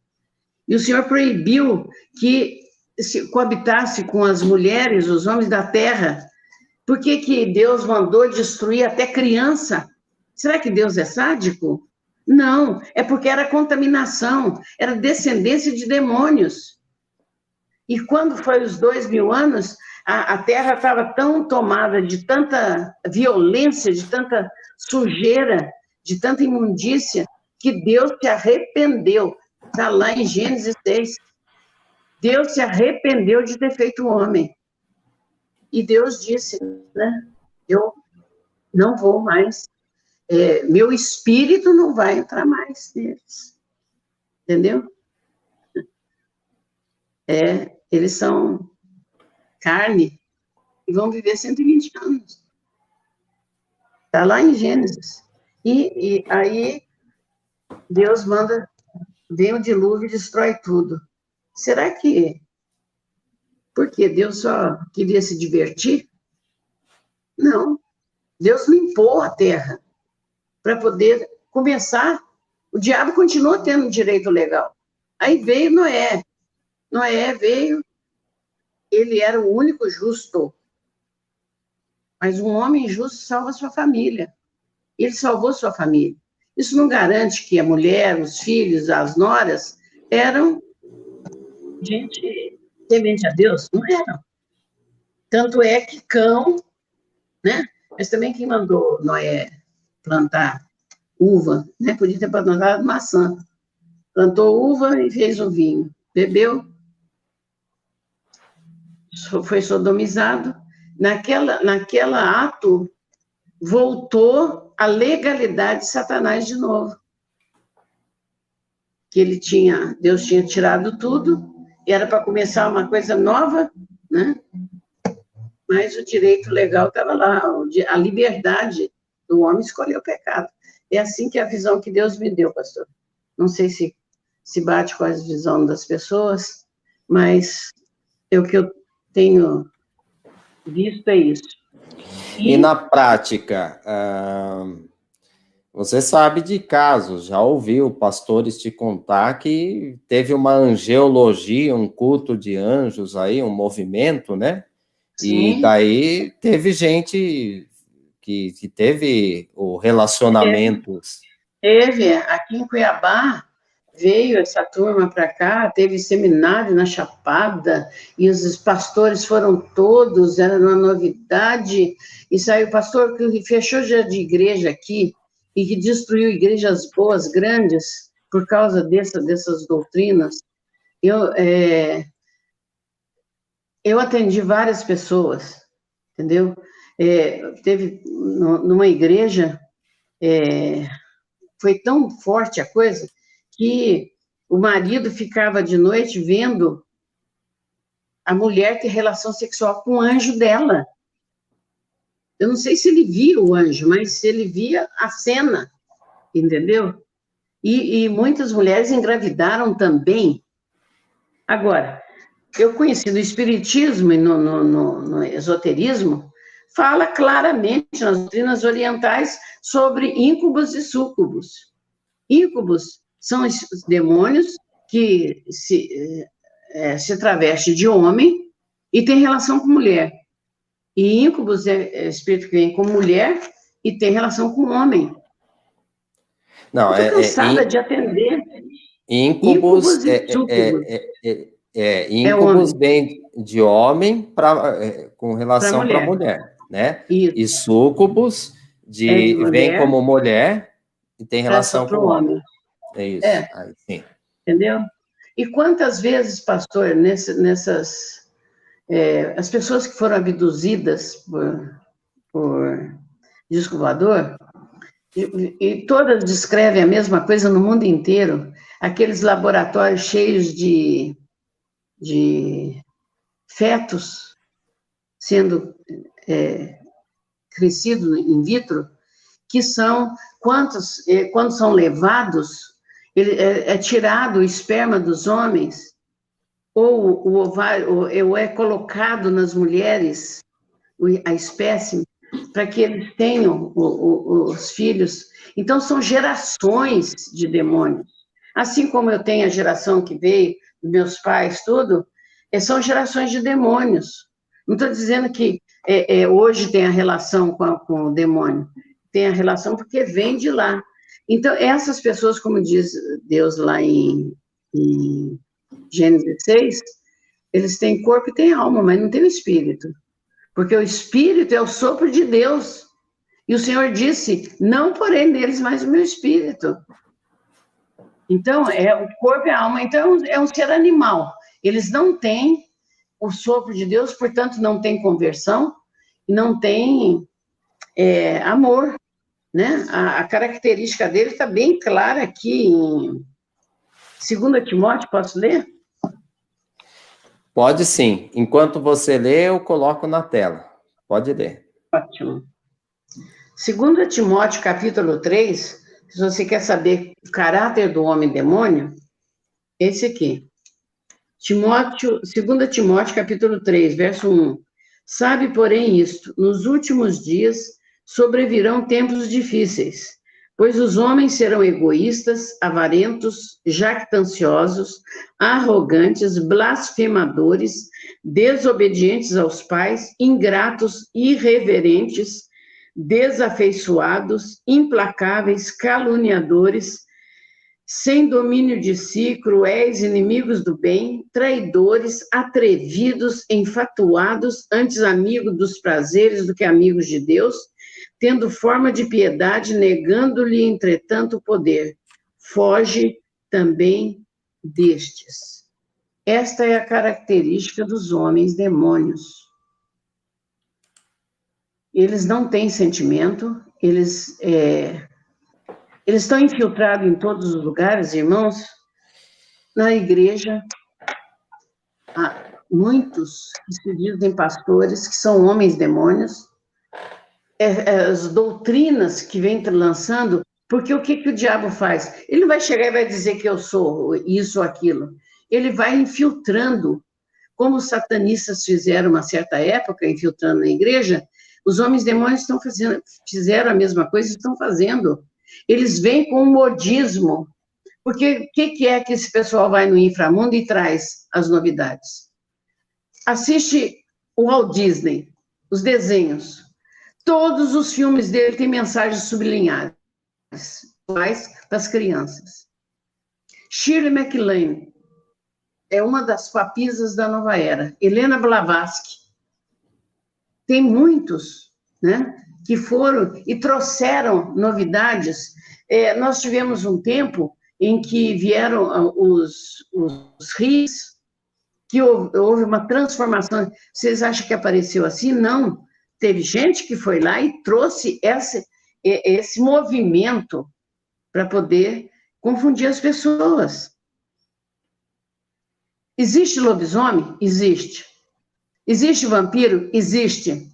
[SPEAKER 2] E o Senhor proibiu que se coabitasse com as mulheres, os homens da terra. Por que Deus mandou destruir até criança? Será que Deus é sádico? Não, é porque era contaminação, era descendência de demônios. E quando foi os 2.000 anos, a terra estava tão tomada de tanta violência, de tanta sujeira, de tanta imundícia, que Deus se arrependeu. Está lá em Gênesis 6. Deus se arrependeu de ter feito o homem. E Deus disse, né? Eu não vou mais, meu espírito não vai entrar mais neles. Entendeu? Eles são carne e vão viver 120 anos. Está lá em Gênesis. E aí Deus manda, vem o dilúvio e destrói tudo. Será que porque Deus só queria se divertir? Não. Deus limpou a terra para poder começar. O diabo continuou tendo direito legal. Aí veio Noé. Noé veio, ele era o único justo. Mas um homem justo salva sua família. Ele salvou sua família. Isso não garante que a mulher, os filhos, as noras eram gente temente a Deus. Não eram. Tanto é que Cão, né? Mas também quem mandou Noé plantar uva, né? Podia ter plantado maçã. Plantou uva e fez o vinho. Bebeu, foi sodomizado. Naquela ato, voltou a legalidade de Satanás de novo. Que Deus tinha tirado tudo, era para começar uma coisa nova, né? Mas o direito legal estava lá, a liberdade do homem escolher o pecado. É assim que é a visão que Deus me deu, pastor. Não sei se bate com a visão das pessoas, mas o que eu tenho visto é isso.
[SPEAKER 1] E na prática, Você sabe de casos, já ouviu pastores te contar que teve uma angeologia, um culto de anjos aí, um movimento, né? E
[SPEAKER 2] Sim,
[SPEAKER 1] daí teve gente que teve o
[SPEAKER 2] teve,
[SPEAKER 1] relacionamento.
[SPEAKER 2] teve. Aqui em Cuiabá, veio essa turma para cá, teve seminário na Chapada, e os pastores foram todos, era uma novidade, e saiu o pastor que fechou já de igreja aqui, e que destruiu igrejas boas, grandes, por causa dessas doutrinas. Eu, é, eu atendi várias pessoas, entendeu? Teve numa igreja, é, foi tão forte a coisa, que o marido ficava de noite vendo a mulher ter relação sexual com o anjo dela. Eu não sei se ele via o anjo, mas ele via a cena, entendeu? E muitas mulheres engravidaram também. Agora, eu conheci no espiritismo e no esoterismo, fala claramente nas doutrinas orientais sobre íncubos e súcubos. Íncubos são os demônios que se traveste de homem e tem relação com mulher. E íncubos é espírito que vem com mulher e tem relação com homem.
[SPEAKER 1] Não,
[SPEAKER 2] Eu estou cansada de atender.
[SPEAKER 1] íncubos,
[SPEAKER 2] Íncubos e súcubos é
[SPEAKER 1] íncubos
[SPEAKER 2] homem,
[SPEAKER 1] vem de homem com
[SPEAKER 2] para
[SPEAKER 1] relação para
[SPEAKER 2] mulher.
[SPEAKER 1] mulher, né? E
[SPEAKER 2] Isso,
[SPEAKER 1] súcubos
[SPEAKER 2] é de
[SPEAKER 1] vem
[SPEAKER 2] mulher
[SPEAKER 1] como mulher e tem relação
[SPEAKER 2] para
[SPEAKER 1] com
[SPEAKER 2] o
[SPEAKER 1] homem.
[SPEAKER 2] homem.
[SPEAKER 1] É isso,
[SPEAKER 2] É,
[SPEAKER 1] aí sim.
[SPEAKER 2] entendeu? E quantas vezes, pastor, as pessoas que foram abduzidas por disco voador, e todas descrevem a mesma coisa no mundo inteiro, aqueles laboratórios cheios de fetos sendo crescidos in vitro, que são, quando são levados, é tirado o esperma dos homens, ou o ovário, ou é colocado nas mulheres, a espécime, para que eles tenham os filhos. Então, são gerações de demônios. Assim como eu tenho a geração que veio, dos meus pais, tudo, são gerações de demônios. Não estou dizendo que hoje tem a relação com o demônio. Tem a relação porque vem de lá. Então, essas pessoas, como diz Deus lá em Gênesis 6, eles têm corpo e têm alma, mas não têm o espírito. Porque o espírito é o sopro de Deus. E o Senhor disse, não porém neles mais o meu espírito. Então, o corpo e a alma, então, é um ser animal. Eles não têm o sopro de Deus, portanto, não têm conversão, e não têm amor, né? A característica dele está bem clara aqui em 2 Timóteo, posso ler?
[SPEAKER 1] Pode sim. Enquanto você lê, eu coloco na tela. Pode ler.
[SPEAKER 2] Ótimo. 2 Timóteo, capítulo 3, se você quer saber o caráter do homem demônio, esse aqui. 2 Timóteo, capítulo 3, verso 1. Sabe, porém, isto, nos últimos dias sobrevirão tempos difíceis, pois os homens serão egoístas, avarentos, jactanciosos, arrogantes, blasfemadores, desobedientes aos pais, ingratos, irreverentes, desafeiçoados, implacáveis, caluniadores, sem domínio de si, cruéis, inimigos do bem, traidores, atrevidos, enfatuados, antes amigos dos prazeres do que amigos de Deus, tendo forma de piedade, negando-lhe, entretanto, o poder. Foge também destes. Esta é a característica dos homens demônios. Eles não têm sentimento, eles estão infiltrados em todos os lugares, irmãos. Na igreja, há muitos que se dizem pastores, que são homens demônios. As doutrinas que vem lançando, porque o que o diabo faz? Ele não vai chegar e vai dizer que eu sou isso ou aquilo. Ele vai infiltrando, como os satanistas fizeram uma certa época, infiltrando na igreja, os homens demônios fizeram a mesma coisa, estão fazendo. Eles vêm com um modismo, porque o que é que esse pessoal vai no inframundo e traz as novidades? Assiste o Walt Disney, os desenhos. Todos os filmes dele têm mensagens sublinhadas para as crianças. Shirley MacLaine é uma das papisas da nova era. Helena Blavatsky. Tem muitos, né, que foram e trouxeram novidades. Nós tivemos um tempo em que vieram os rios, que houve uma transformação. Vocês acham que apareceu assim? Não. Teve gente que foi lá e trouxe esse movimento para poder confundir as pessoas. Existe lobisomem? Existe. Existe vampiro? Existe.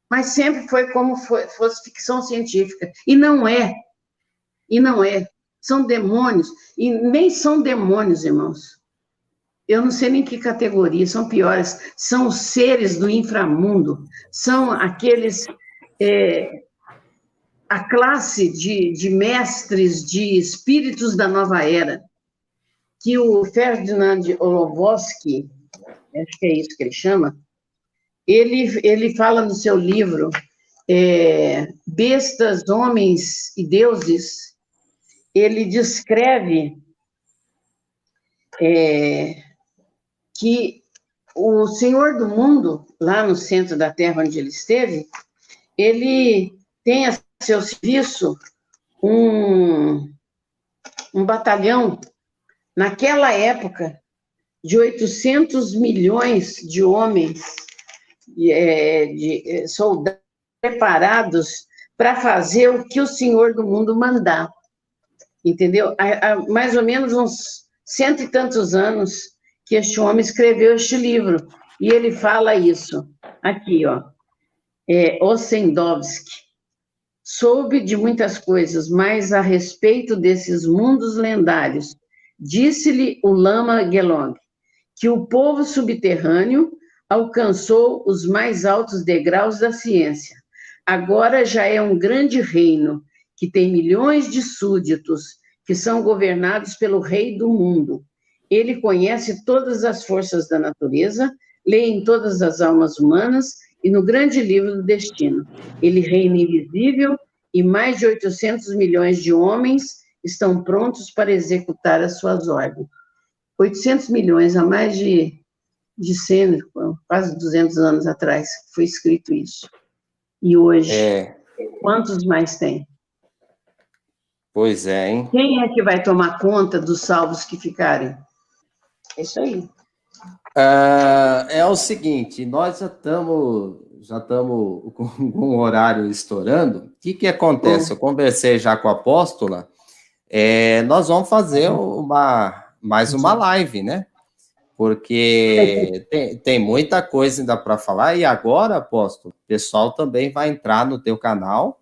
[SPEAKER 2] Mas sempre foi como fosse ficção científica. E não é. E não é. São demônios. E nem são demônios, irmãos. Eu não sei nem que categoria, são piores. São os seres do inframundo. São aqueles... a classe de mestres, de espíritos da nova era, que o Ferdinand Olovoski, acho que é isso que ele chama, ele fala no seu livro Bestas, Homens e Deuses, ele descreve que o Senhor do Mundo, lá no centro da Terra onde ele esteve, ele tem a seu serviço um batalhão, naquela época, de 800 milhões de homens, de soldados preparados para fazer o que o Senhor do Mundo mandar. Entendeu? Há mais ou menos uns 100 e tantos anos que este homem escreveu este livro. E ele fala isso. Aqui, ó. Ossendowski. Soube de muitas coisas, mas a respeito desses mundos lendários, disse-lhe o Lama Gelong, que o povo subterrâneo alcançou os mais altos degraus da ciência. Agora já é um grande reino, que tem milhões de súditos, que são governados pelo rei do mundo. Ele conhece todas as forças da natureza, lê em todas as almas humanas e no grande livro do destino. Ele reina invisível e mais de 800 milhões de homens estão prontos para executar as suas ordens. 800 milhões, há mais de 100, quase 200 anos atrás, foi escrito isso. E hoje, quantos mais tem?
[SPEAKER 1] Pois é, hein?
[SPEAKER 2] Quem é que vai tomar conta dos salvos que ficarem? É isso aí.
[SPEAKER 1] É o seguinte, nós já estamos com o horário estourando. O que acontece? Eu conversei já com a apóstola, nós vamos fazer mais uma live, né? Porque tem muita coisa ainda para falar, e agora, apóstolo, o pessoal também vai entrar no teu canal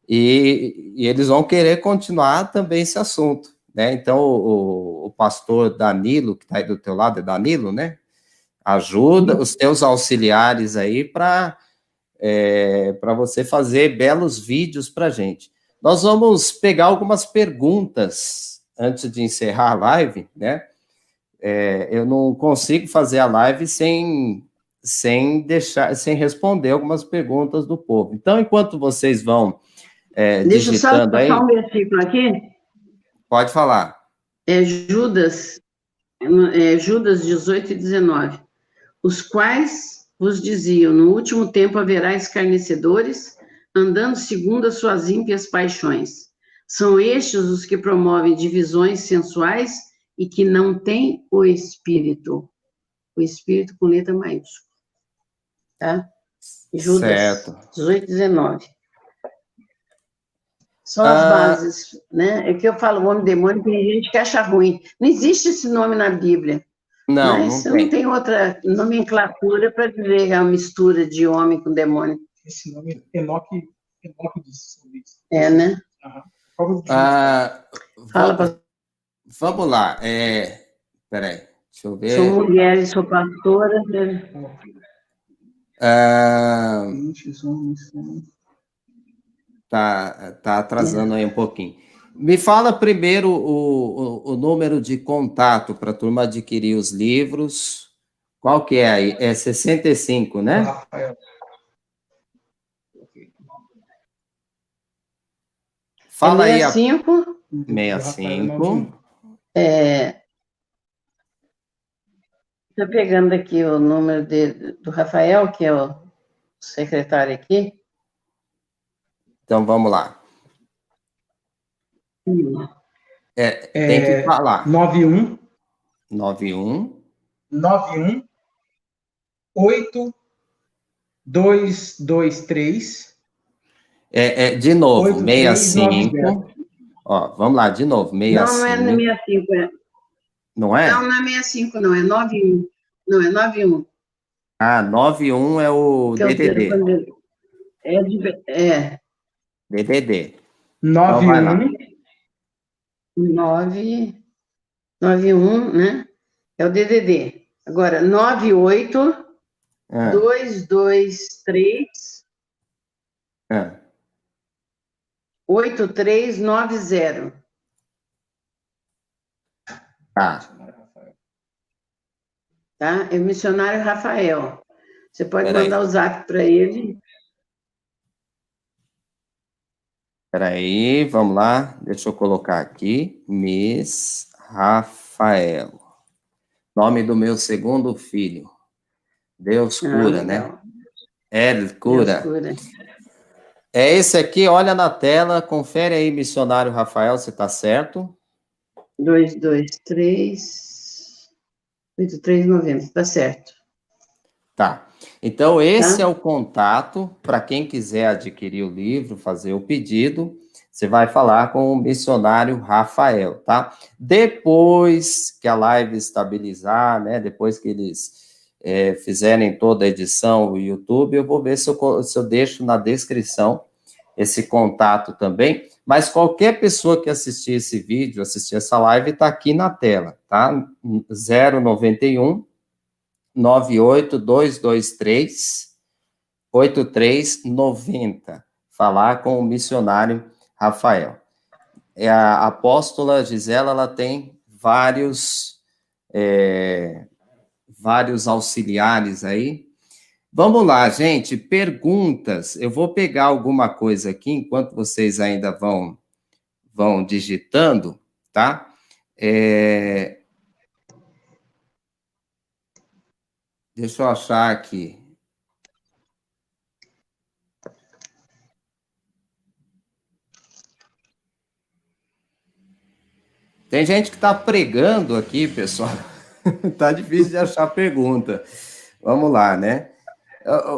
[SPEAKER 1] e eles vão querer continuar também esse assunto, né? Então, o pastor Danilo, que está aí do teu lado, é Danilo, né? Ajuda os teus auxiliares aí para você fazer belos vídeos para a gente. Nós vamos pegar algumas perguntas antes de encerrar a live, né? Eu não consigo fazer a live sem responder algumas perguntas do povo. Então, enquanto vocês vão
[SPEAKER 2] Deixa eu só
[SPEAKER 1] digitando aí...
[SPEAKER 2] passar um versículo aqui.
[SPEAKER 1] Pode falar.
[SPEAKER 2] Judas 18 e 19. Os quais vos diziam, no último tempo haverá escarnecedores, andando segundo as suas ímpias paixões. São estes os que promovem divisões sensuais e que não têm o Espírito. O Espírito com letra maiúscula. Tá? Judas
[SPEAKER 1] certo.
[SPEAKER 2] 18 e 19. São as bases, né? É que eu falo, o homem demônio, tem gente que acha ruim. Não existe esse nome na Bíblia.
[SPEAKER 1] Não,
[SPEAKER 2] mas não tem outra nomenclatura para dizer a mistura de homem com demônio.
[SPEAKER 3] Esse nome é Enoque diz sobre isso.
[SPEAKER 2] Né?
[SPEAKER 1] Vamos lá. Peraí, deixa eu ver.
[SPEAKER 2] Sou mulher e sou pastora.
[SPEAKER 1] tá atrasando aí um pouquinho. Me fala primeiro o número de contato para a turma adquirir os livros. Qual que é aí? É 65, né?
[SPEAKER 3] Rafael.
[SPEAKER 1] Fala aí.
[SPEAKER 2] 65.
[SPEAKER 1] 65.
[SPEAKER 2] Estou pegando aqui o número do Rafael, que é o secretário aqui.
[SPEAKER 1] Então, vamos lá. Tem que falar.
[SPEAKER 3] 91 8 223.
[SPEAKER 1] De novo,
[SPEAKER 3] 8390.
[SPEAKER 1] 65. Ó, vamos lá, de novo. 65.
[SPEAKER 2] Não, não é 65.
[SPEAKER 1] Não é?
[SPEAKER 2] Não é 65, não. É 91. Não, é 91.
[SPEAKER 1] 91 é o
[SPEAKER 2] Que é o
[SPEAKER 1] DDD.
[SPEAKER 2] telefone dele.
[SPEAKER 1] DDD. Então, vai lá.
[SPEAKER 2] 991, né? É o DDD. Agora, 98 223 8390.
[SPEAKER 1] Tá.
[SPEAKER 2] Tá? É o missionário Rafael. Você pode
[SPEAKER 1] Peraí.
[SPEAKER 2] mandar o zap para ele.
[SPEAKER 1] Peraí, vamos lá. Deixa eu colocar aqui. Miss Rafael. Nome do meu segundo filho. Deus cura, né? Ele cura.
[SPEAKER 2] Deus cura.
[SPEAKER 1] É esse aqui, olha na tela, confere aí, missionário Rafael, se tá certo.
[SPEAKER 2] 223 8390, tá certo.
[SPEAKER 1] Tá. Então, esse é o contato para quem quiser adquirir o livro, fazer o pedido. Você vai falar com o missionário Rafael, tá? Depois que a live estabilizar, né? Depois que eles fizerem toda a edição, o YouTube, eu vou ver se eu deixo na descrição esse contato também. Mas qualquer pessoa que assistir esse vídeo, assistir essa live, está aqui na tela, tá? 091 98223 8390. Falar com o missionário Rafael. A apóstola Gisela, ela tem vários auxiliares aí. Vamos lá, gente, perguntas. Eu vou pegar alguma coisa aqui, enquanto vocês ainda vão digitando, tá? Deixa eu achar aqui. Tem gente que está pregando aqui, pessoal. Tá difícil de achar pergunta. Vamos lá, né?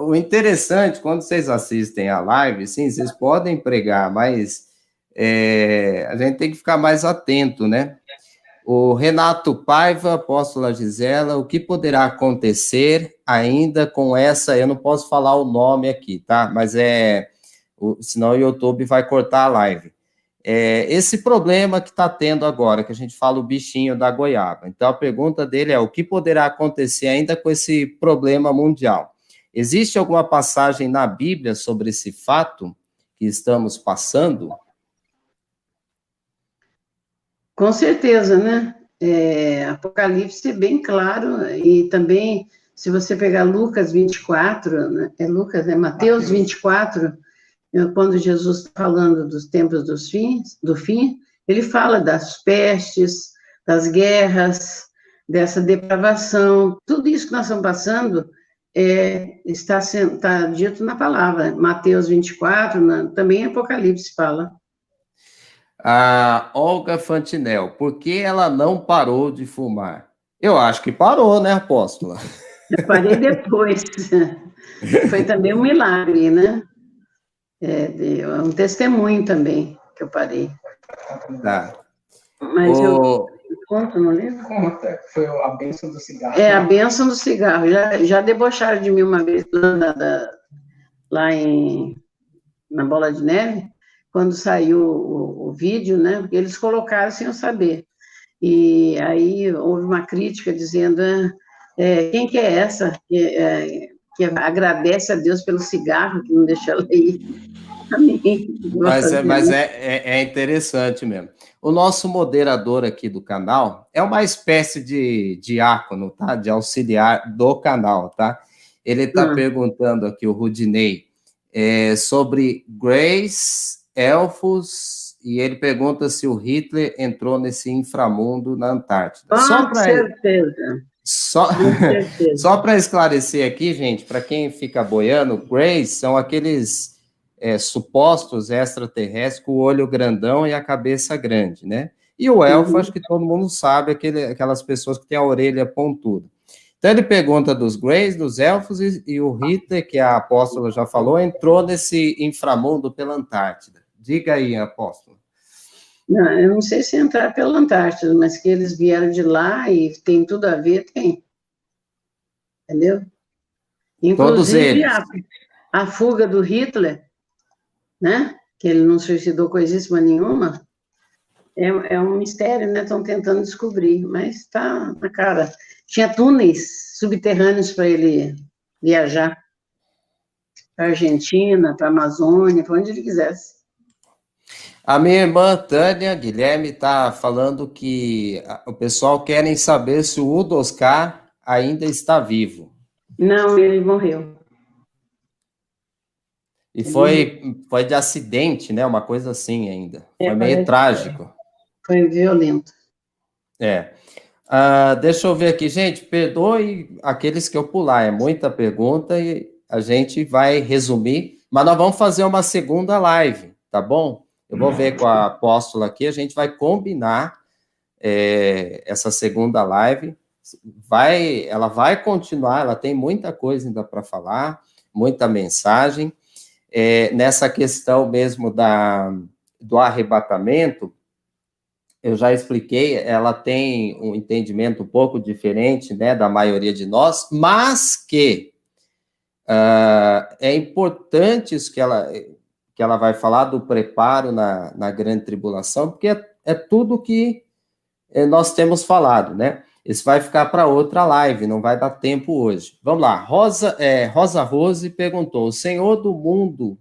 [SPEAKER 1] O interessante, quando vocês assistem a live, sim, vocês podem pregar, mas a gente tem que ficar mais atento, né? O Renato Paiva, apóstola Gisela, o que poderá acontecer ainda com essa, eu não posso falar o nome aqui, tá? Mas senão o YouTube vai cortar a live. Esse problema que está tendo agora, que a gente fala o bichinho da goiaba. Então, a pergunta dele é, o que poderá acontecer ainda com esse problema mundial? Existe alguma passagem na Bíblia sobre esse fato que estamos passando?
[SPEAKER 2] Com certeza, né? Apocalipse é bem claro, e também, se você pegar Lucas 24, né? Mateus 24, quando Jesus está falando dos tempos do fim, ele fala das pestes, das guerras, dessa depravação, tudo isso que nós estamos passando está dito na palavra. Mateus 24, também Apocalipse fala.
[SPEAKER 1] A Olga Fantinel, por que ela não parou de fumar? Eu acho que parou, né, apóstola?
[SPEAKER 2] Eu parei depois. Foi também um milagre, né? Um testemunho também que eu parei.
[SPEAKER 1] Tá.
[SPEAKER 2] Mas eu conto no livro?
[SPEAKER 3] Conta, foi a bênção do cigarro.
[SPEAKER 2] A bênção do cigarro. Já debocharam de mim uma vez lá na Bola de Neve, quando saiu o vídeo, né? Porque eles colocaram sem eu saber. E aí houve uma crítica dizendo, quem que é essa que agradece a Deus pelo cigarro, que não deixa ela ir? Amém.
[SPEAKER 1] Mas é interessante mesmo. O nosso moderador aqui do canal é uma espécie de diácono, tá? De auxiliar do canal, tá? Ele está perguntando aqui, o Rudinei, sobre Grace, elfos, e ele pergunta se o Hitler entrou nesse inframundo na Antártida.
[SPEAKER 2] Com certeza.
[SPEAKER 1] Só para esclarecer aqui, gente, para quem fica boiando, Grace são aqueles supostos extraterrestres com o olho grandão e a cabeça grande, né? E o elfo, acho que todo mundo sabe, aquelas pessoas que têm a orelha pontuda. Então, ele pergunta dos Greys, dos elfos, e o Hitler, que a apóstola já falou, entrou nesse inframundo pela Antártida. Diga aí, apóstola.
[SPEAKER 2] Não, eu não sei se entrar pela Antártida, mas que eles vieram de lá e tem tudo a ver, tem. Entendeu? Inclusive,
[SPEAKER 1] todos eles.
[SPEAKER 2] A fuga do Hitler, né? Que ele não suicidou coisíssima nenhuma, é um mistério, né? Estão tentando descobrir, mas está na cara. Tinha túneis subterrâneos para ele viajar para a Argentina, para a Amazônia, para onde ele quisesse.
[SPEAKER 1] A minha irmã Tânia Guilherme está falando que o pessoal querem saber se o Udo Oscar ainda está vivo.
[SPEAKER 2] Não, ele morreu.
[SPEAKER 1] E foi de acidente, né? Uma coisa assim ainda. Foi meio trágico.
[SPEAKER 2] Foi violento.
[SPEAKER 1] Deixa eu ver aqui, gente. Perdoe aqueles que eu pular. É muita pergunta e a gente vai resumir. Mas nós vamos fazer uma segunda live, tá bom? Eu vou ver com a apóstola aqui. A gente vai combinar essa segunda live. Ela vai continuar. Ela tem muita coisa ainda para falar, muita mensagem. Nessa questão mesmo do arrebatamento, eu já expliquei, ela tem um entendimento um pouco diferente, né, da maioria de nós, mas que é importante isso que ela vai falar do preparo na grande tribulação, porque é tudo que nós temos falado, né? Isso vai ficar para outra live, não vai dar tempo hoje. Vamos lá, Rosa Rose perguntou, o Senhor do mundo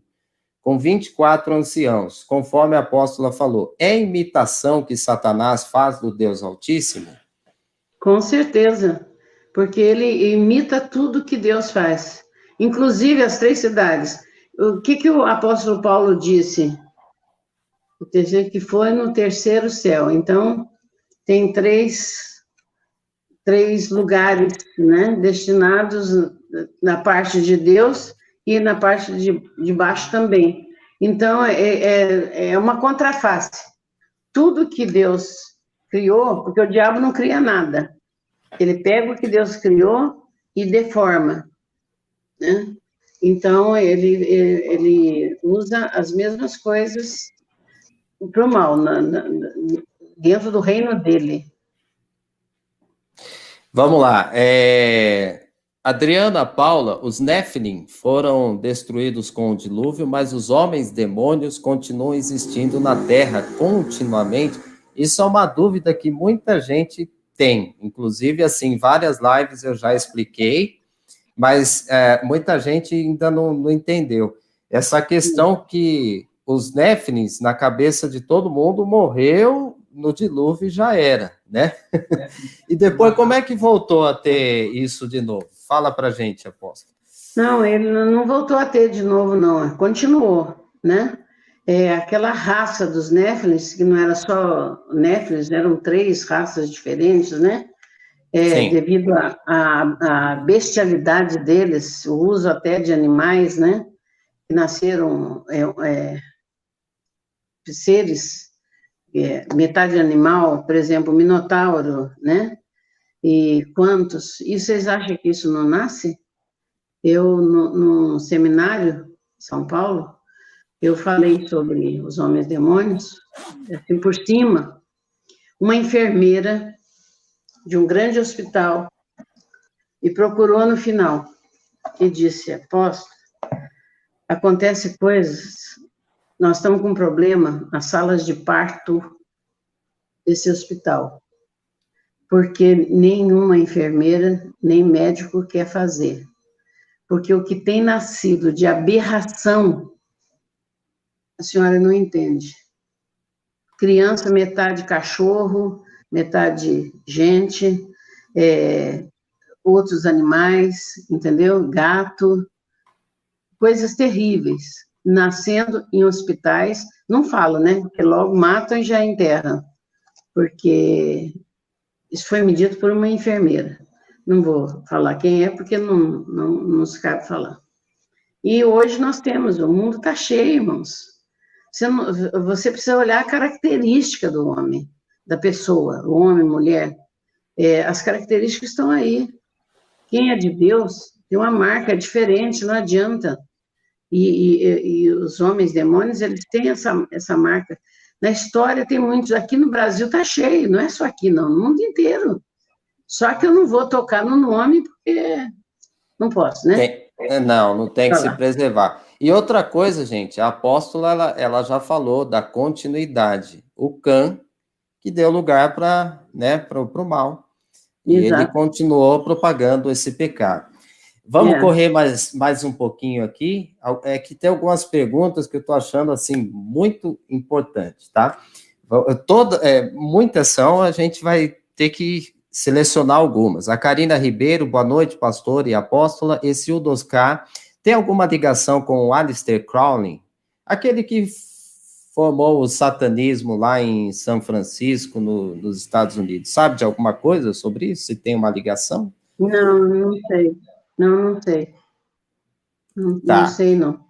[SPEAKER 1] com 24 anciãos, conforme a apóstola falou, é imitação que Satanás faz do Deus Altíssimo?
[SPEAKER 2] Com certeza, porque ele imita tudo que Deus faz, inclusive as 3 cidades. O que o apóstolo Paulo disse? O terceiro que foi no terceiro céu. Então, tem três lugares, né, destinados na parte de Deus e na parte de baixo também. Então, é uma contraface. Tudo que Deus criou, porque o diabo não cria nada. Ele pega o que Deus criou e deforma, né? Então, ele usa as mesmas coisas para o mal, dentro do reino dele.
[SPEAKER 1] Vamos lá. Adriana Paula, os Nephilim foram destruídos com o dilúvio, mas os homens demônios continuam existindo na Terra continuamente. Isso é uma dúvida que muita gente tem. Inclusive, assim, várias lives eu já expliquei, mas muita gente ainda não entendeu. Essa questão que os Nephilim, na cabeça de todo mundo, morreu no dilúvio e já era, né? E depois, como é que voltou a ter isso de novo? Fala pra gente, apóstolo.
[SPEAKER 2] Não, ele não voltou a ter de novo, não. Continuou, né? Aquela raça dos Néfilis, que não era só Néfilis, eram 3 raças diferentes, né? Devido à bestialidade deles, o uso até de animais, né? Que nasceram seres, metade animal, por exemplo, minotauro, né? E quantos? E vocês acham que isso não nasce? Eu, no seminário em São Paulo, eu falei sobre os homens demônios, assim, por cima. Uma enfermeira de um grande hospital me procurou no final e disse, apóstolo, acontece coisas, nós estamos com um problema nas salas de parto desse hospital, porque nenhuma enfermeira, nem médico quer fazer. Porque o que tem nascido de aberração A senhora não entende. Criança, metade cachorro, metade gente, outros animais, entendeu? Gato, coisas terríveis, nascendo em hospitais, não falo, né? Porque logo matam e já enterram, porque isso foi medido por uma enfermeira. Não vou falar quem é, porque não se cabe falar. E hoje nós temos, o mundo está cheio, irmãos. Você precisa olhar a característica do homem, da pessoa, o homem, mulher. As características estão aí. Quem é de Deus tem uma marca diferente, não adianta. E os homens demônios, eles têm essa marca. Na história tem muitos, aqui no Brasil está cheio, não é só aqui não, no mundo inteiro. Só que eu não vou tocar no nome, porque não posso, né?
[SPEAKER 1] Não tem que se preservar. E outra coisa, gente, a apóstola, ela já falou da continuidade. O Cã, que deu lugar para, né, o mal. E ele continuou propagando esse pecado. Vamos correr mais um pouquinho aqui. É que tem algumas perguntas que eu estou achando, assim, muito importantes, tá? Muitas são, a gente vai ter que selecionar algumas. A Karina Ribeiro, boa noite, pastor e apóstola. Esse Hildo Oscar tem alguma ligação com o Aleister Crowley? Aquele que formou o satanismo lá em São Francisco, nos Estados Unidos. Sabe de alguma coisa sobre isso? Se tem uma ligação?
[SPEAKER 2] Não sei. Não sei. Não sei, não.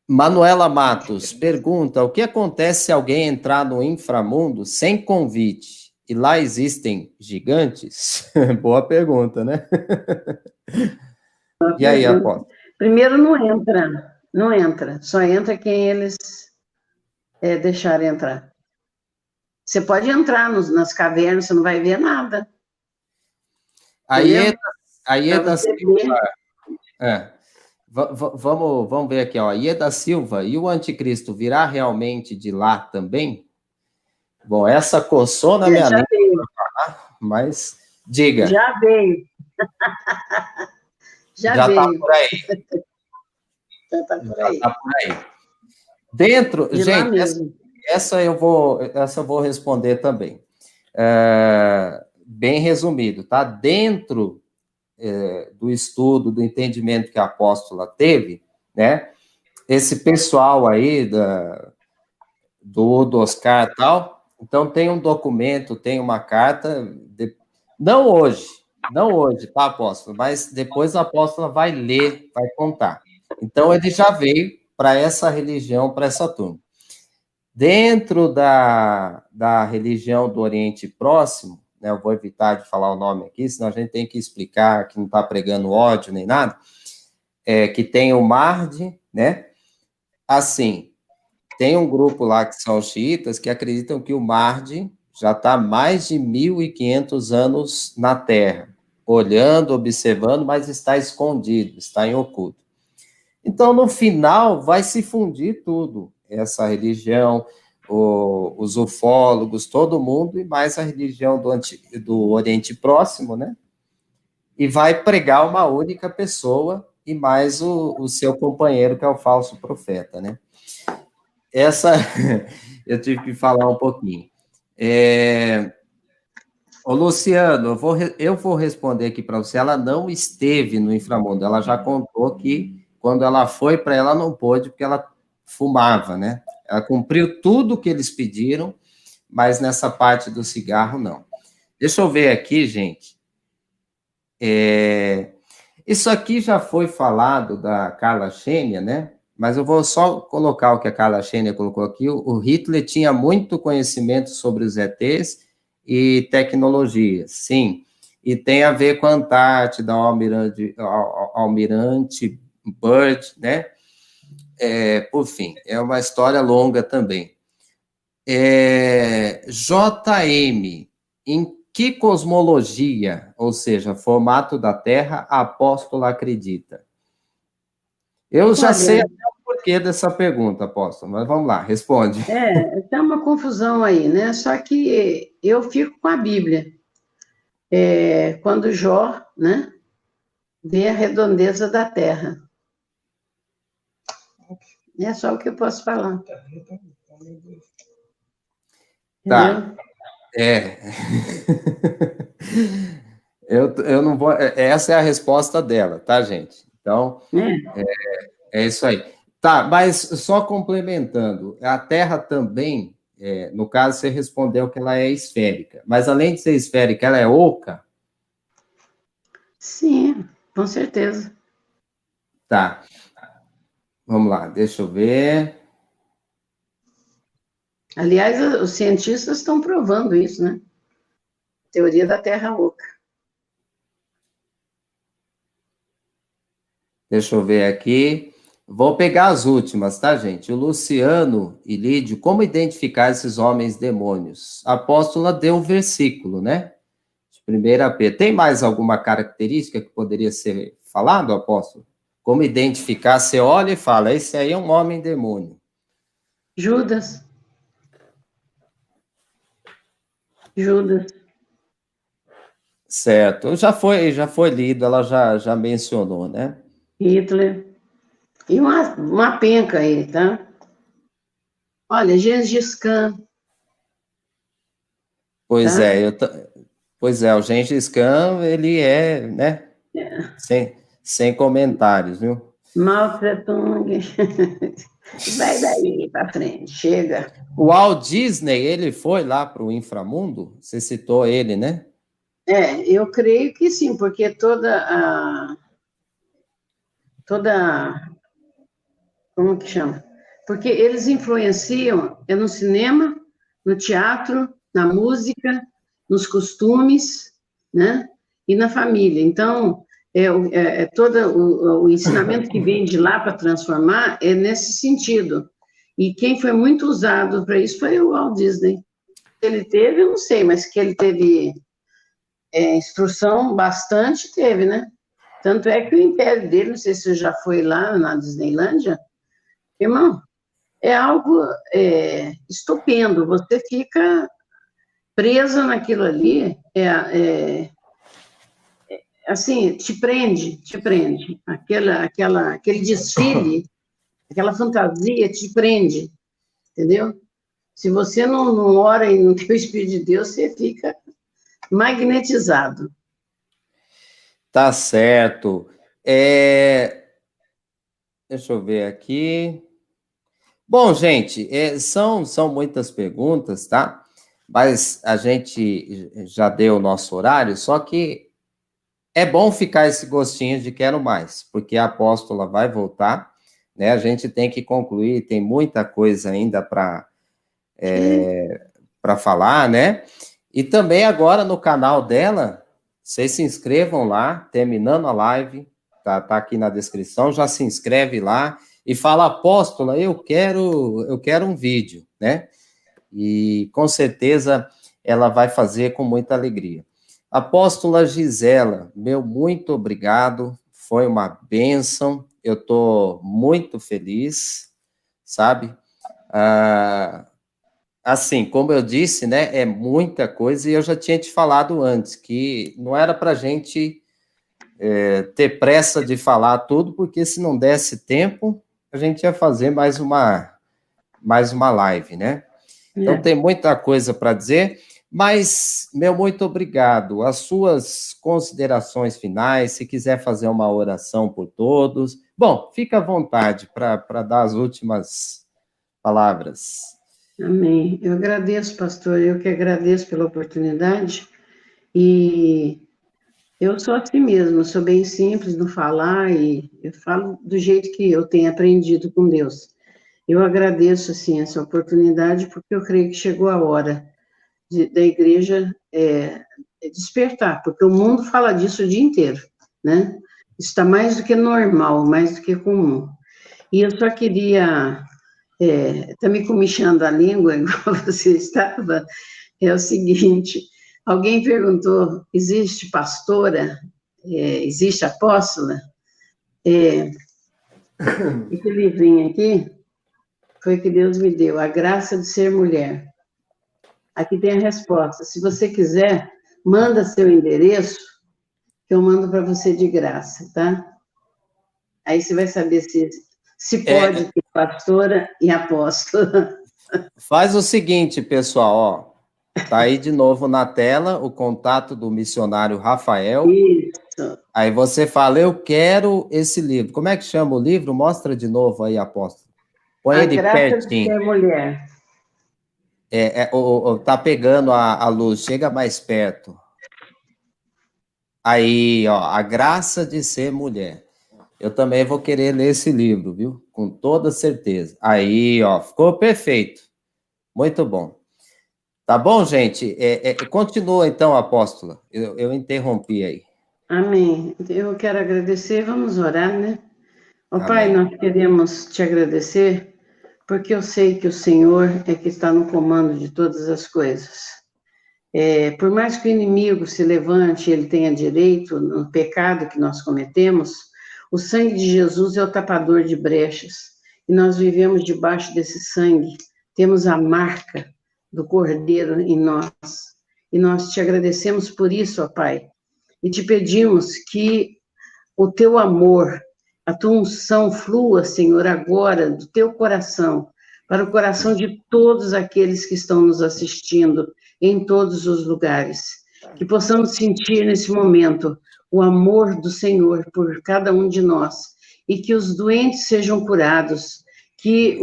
[SPEAKER 1] Manuela Matos pergunta, o que acontece se alguém entrar no inframundo sem convite? E lá existem gigantes? Boa pergunta, né? E aí, apóstolo?
[SPEAKER 2] Primeiro não entra. Só entra quem eles deixarem entrar. Você pode entrar nas cavernas, você não vai ver nada.
[SPEAKER 1] Ieda Silva. Vamos ver aqui, ó. Ieda Silva, e o anticristo virá realmente de lá também? Bom, essa coçou na minha língua, mas diga.
[SPEAKER 2] Já veio. Já veio.
[SPEAKER 1] Tá por aí.
[SPEAKER 2] Já tá por aí.
[SPEAKER 1] Tá por aí. Dentro, de gente, essa eu vou responder também. Bem resumido, tá? Dentro do estudo, do entendimento que a apóstola teve, né? Esse pessoal aí do Oscar e tal, então tem um documento, tem uma carta, não hoje, tá, apóstola? Mas depois a apóstola vai ler, vai contar. Então ele já veio para essa religião, para essa turma. Dentro da religião do Oriente Próximo, né, eu vou evitar de falar o nome aqui, senão a gente tem que explicar que não está pregando ódio nem nada, que tem o Mahdi, né? Assim, tem um grupo lá que são os xiitas que acreditam que o Mahdi já está há mais de 1.500 anos na Terra, olhando, observando, mas está escondido, está em oculto. Então, no final, vai se fundir tudo, essa religião, os ufólogos, todo mundo, e mais a religião do Oriente Próximo, né? E vai pregar uma única pessoa, e mais o seu companheiro, que é o falso profeta, né? Essa, eu tive que falar um pouquinho. Ô, Luciano, eu vou responder aqui para você, ela não esteve no inframundo, ela já contou que quando ela foi para ela não pôde, porque ela fumava, né? Ela cumpriu tudo que eles pediram, mas nessa parte do cigarro, não. Deixa eu ver aqui, gente. Isso aqui já foi falado da Carla Xenia, né? Mas eu vou só colocar o que a Carla Xenia colocou aqui. O Hitler tinha muito conhecimento sobre os ETs e tecnologias, sim. E tem a ver com a Antártida, Almirante Byrd, né? Por fim, é uma história longa também. JM, em que cosmologia, ou seja, formato da Terra, a apóstola acredita? Eu já sei até o porquê dessa pergunta, apóstola, mas vamos lá, responde.
[SPEAKER 2] Tem uma confusão aí, né? Só que eu fico com a Bíblia. Quando Jó, né, vê a redondeza da terra. É só o que eu posso falar.
[SPEAKER 1] Tá. É. Eu não vou. Essa é a resposta dela, tá, gente? Então, é isso aí. Tá, mas só complementando, a Terra também, no caso, você respondeu que ela é esférica, mas além de ser esférica, ela é oca?
[SPEAKER 2] Sim, com certeza.
[SPEAKER 1] Tá. Vamos lá, deixa eu ver.
[SPEAKER 2] Aliás, os cientistas estão provando isso, né? Teoria da Terra oca.
[SPEAKER 1] Deixa eu ver aqui. Vou pegar as últimas, tá, gente? O Luciano e Lídio, como identificar esses homens demônios? A apóstola deu um versículo, né? De 1 Pedro. Tem mais alguma característica que poderia ser falado, apóstolo? Como identificar? Você olha e fala, esse aí é um homem demônio.
[SPEAKER 2] Judas.
[SPEAKER 1] Certo. Já foi lido, ela já mencionou, né?
[SPEAKER 2] Hitler. E uma penca aí, tá? Olha, Gengis Khan.
[SPEAKER 1] Pois
[SPEAKER 2] Tá?
[SPEAKER 1] é, pois é, o Gengis Khan, ele é, né? Sem comentários, viu?
[SPEAKER 2] Mao Tse-tung. Vai daí para frente, chega.
[SPEAKER 1] O Walt Disney, ele foi lá para o inframundo? Você citou ele, né?
[SPEAKER 2] Eu creio que sim, porque como que chama? Porque eles influenciam no cinema, no teatro, na música, nos costumes, né? E na família. Então, todo o ensinamento que vem de lá para transformar é nesse sentido. E quem foi muito usado para isso foi o Walt Disney. Ele teve, eu não sei, mas que ele teve instrução bastante, teve, né? Tanto é que o império dele, não sei se você já foi lá na Disneylândia, irmão, é algo estupendo. Você fica presa naquilo ali, assim, te prende, te prende. Aquele desfile, aquela fantasia te prende, entendeu? Se você não ora e não tem o Espírito de Deus, você fica magnetizado.
[SPEAKER 1] Tá certo. Deixa eu ver aqui. Bom, gente, são muitas perguntas, tá? Mas a gente já deu o nosso horário, só que é bom ficar esse gostinho de quero mais, porque a apóstola vai voltar, né? A gente tem que concluir, tem muita coisa ainda para falar, né? E também agora no canal dela, vocês se inscrevam lá, terminando a live, tá aqui na descrição, já se inscreve lá e fala, apóstola, eu quero um vídeo, né? E com certeza ela vai fazer com muita alegria. Apóstola Gisela, meu muito obrigado, foi uma bênção, eu estou muito feliz, sabe? Assim, como eu disse, né, é muita coisa, e eu já tinha te falado antes, que não era para a gente ter pressa de falar tudo, porque se não desse tempo, a gente ia fazer mais uma live, né? Então, tem muita coisa para dizer, mas, meu muito obrigado. As suas considerações finais, se quiser fazer uma oração por todos. Bom, fica à vontade para dar as últimas palavras.
[SPEAKER 2] Amém. Eu agradeço, pastor, eu que agradeço pela oportunidade, e eu sou assim mesmo, sou bem simples no falar, e eu falo do jeito que eu tenho aprendido com Deus. Eu agradeço, assim, essa oportunidade, porque eu creio que chegou a hora da igreja despertar, porque o mundo fala disso o dia inteiro, né? Isso está mais do que normal, mais do que comum. E eu só queria, tá me comichando a língua, igual você estava, é o seguinte, alguém perguntou, existe pastora? Existe apóstola? Esse livrinho aqui foi que Deus me deu, A Graça de Ser Mulher. Aqui tem a resposta. Se você quiser, manda seu endereço, que eu mando para você de graça, tá? Aí você vai saber se se pode ter pastora e apóstola.
[SPEAKER 1] Faz o seguinte, pessoal, ó. Tá aí de novo na tela o contato do missionário Rafael.
[SPEAKER 2] Isso.
[SPEAKER 1] Aí você fala, eu quero esse livro. Como é que chama o livro? Mostra de novo aí, apóstolo. Põe
[SPEAKER 2] A
[SPEAKER 1] ele
[SPEAKER 2] graça de
[SPEAKER 1] pertinho.
[SPEAKER 2] ser mulher.
[SPEAKER 1] Tá pegando a luz, chega mais perto. Aí, ó, A Graça de Ser Mulher. Eu também vou querer ler esse livro, viu? Com toda certeza. Aí, ó, ficou perfeito. Muito bom. Tá bom, gente? Continua então, apóstola. Eu interrompi aí.
[SPEAKER 2] Amém. Eu quero agradecer, vamos orar, né? Ó Pai,
[SPEAKER 1] Amém.
[SPEAKER 2] nós queremos te agradecer, porque eu sei que o Senhor é que está no comando de todas as coisas. Por mais que o inimigo se levante, ele tenha direito no pecado que nós cometemos, o sangue de Jesus é o tapador de brechas, e nós vivemos debaixo desse sangue, temos a marca do Cordeiro em nós, e nós te agradecemos por isso, ó Pai, e te pedimos que o teu amor, a tua unção flua, Senhor, agora do teu coração, para o coração de todos aqueles que estão nos assistindo, em todos os lugares. Que possamos sentir nesse momento o amor do Senhor por cada um de nós, e que os doentes sejam curados, que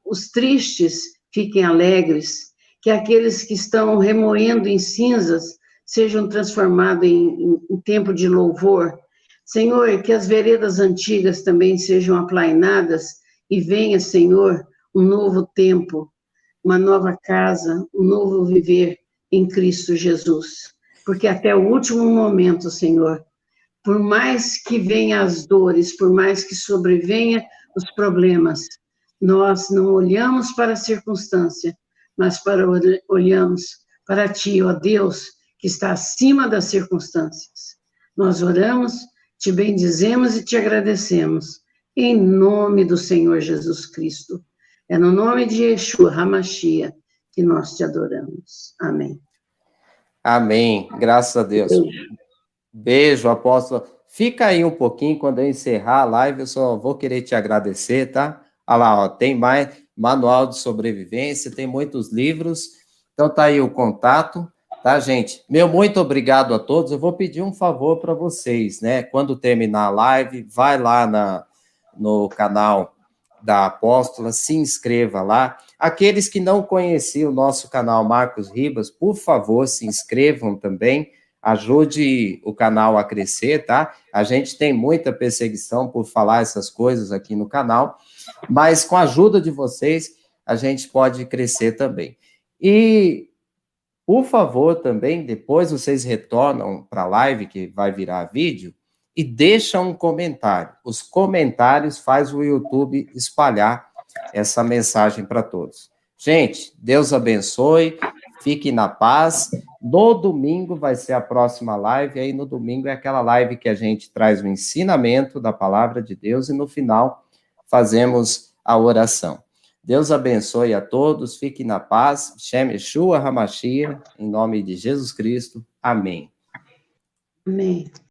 [SPEAKER 2] os tristes fiquem alegres, que aqueles que estão remoendo em cinzas sejam transformados em tempo de louvor. Senhor, que as veredas antigas também sejam aplainadas e venha, Senhor, um novo tempo, uma nova casa, um novo viver em Cristo Jesus. Porque até o último momento, Senhor, por mais que venham as dores, por mais que sobrevenha os problemas, nós não olhamos para a circunstância, mas olhamos para Ti, ó Deus, que está acima das circunstâncias. Nós oramos, te bendizemos e te agradecemos, em nome do Senhor Jesus Cristo. É no nome de Yeshua HaMashiach que nós te adoramos. Amém.
[SPEAKER 1] Amém. Graças a Deus. Beijo, apóstolo. Fica aí um pouquinho, quando eu encerrar a live, eu só vou querer te agradecer, tá? Olha lá, ó, tem mais manual de sobrevivência, tem muitos livros. Então tá aí o contato, tá, gente? Meu muito obrigado a todos. Eu vou pedir um favor para vocês, né? Quando terminar a live, vai lá no canal da Apóstola, se inscreva lá. Aqueles que não conheciam o nosso canal Marcos Ribas, por favor, se inscrevam também. Ajude o canal a crescer, tá? A gente tem muita perseguição por falar essas coisas aqui no canal, mas com a ajuda de vocês, a gente pode crescer também. E, por favor, também, depois vocês retornam para a live, que vai virar vídeo, e deixam um comentário. Os comentários fazem o YouTube espalhar essa mensagem para todos. Gente, Deus abençoe, fique na paz. No domingo vai ser a próxima live, aí no domingo é aquela live que a gente traz o ensinamento da palavra de Deus e no final fazemos a oração. Deus abençoe a todos, fique na paz. Shem Yeshua HaMashiach, em nome de Jesus Cristo. Amém.
[SPEAKER 2] Amém.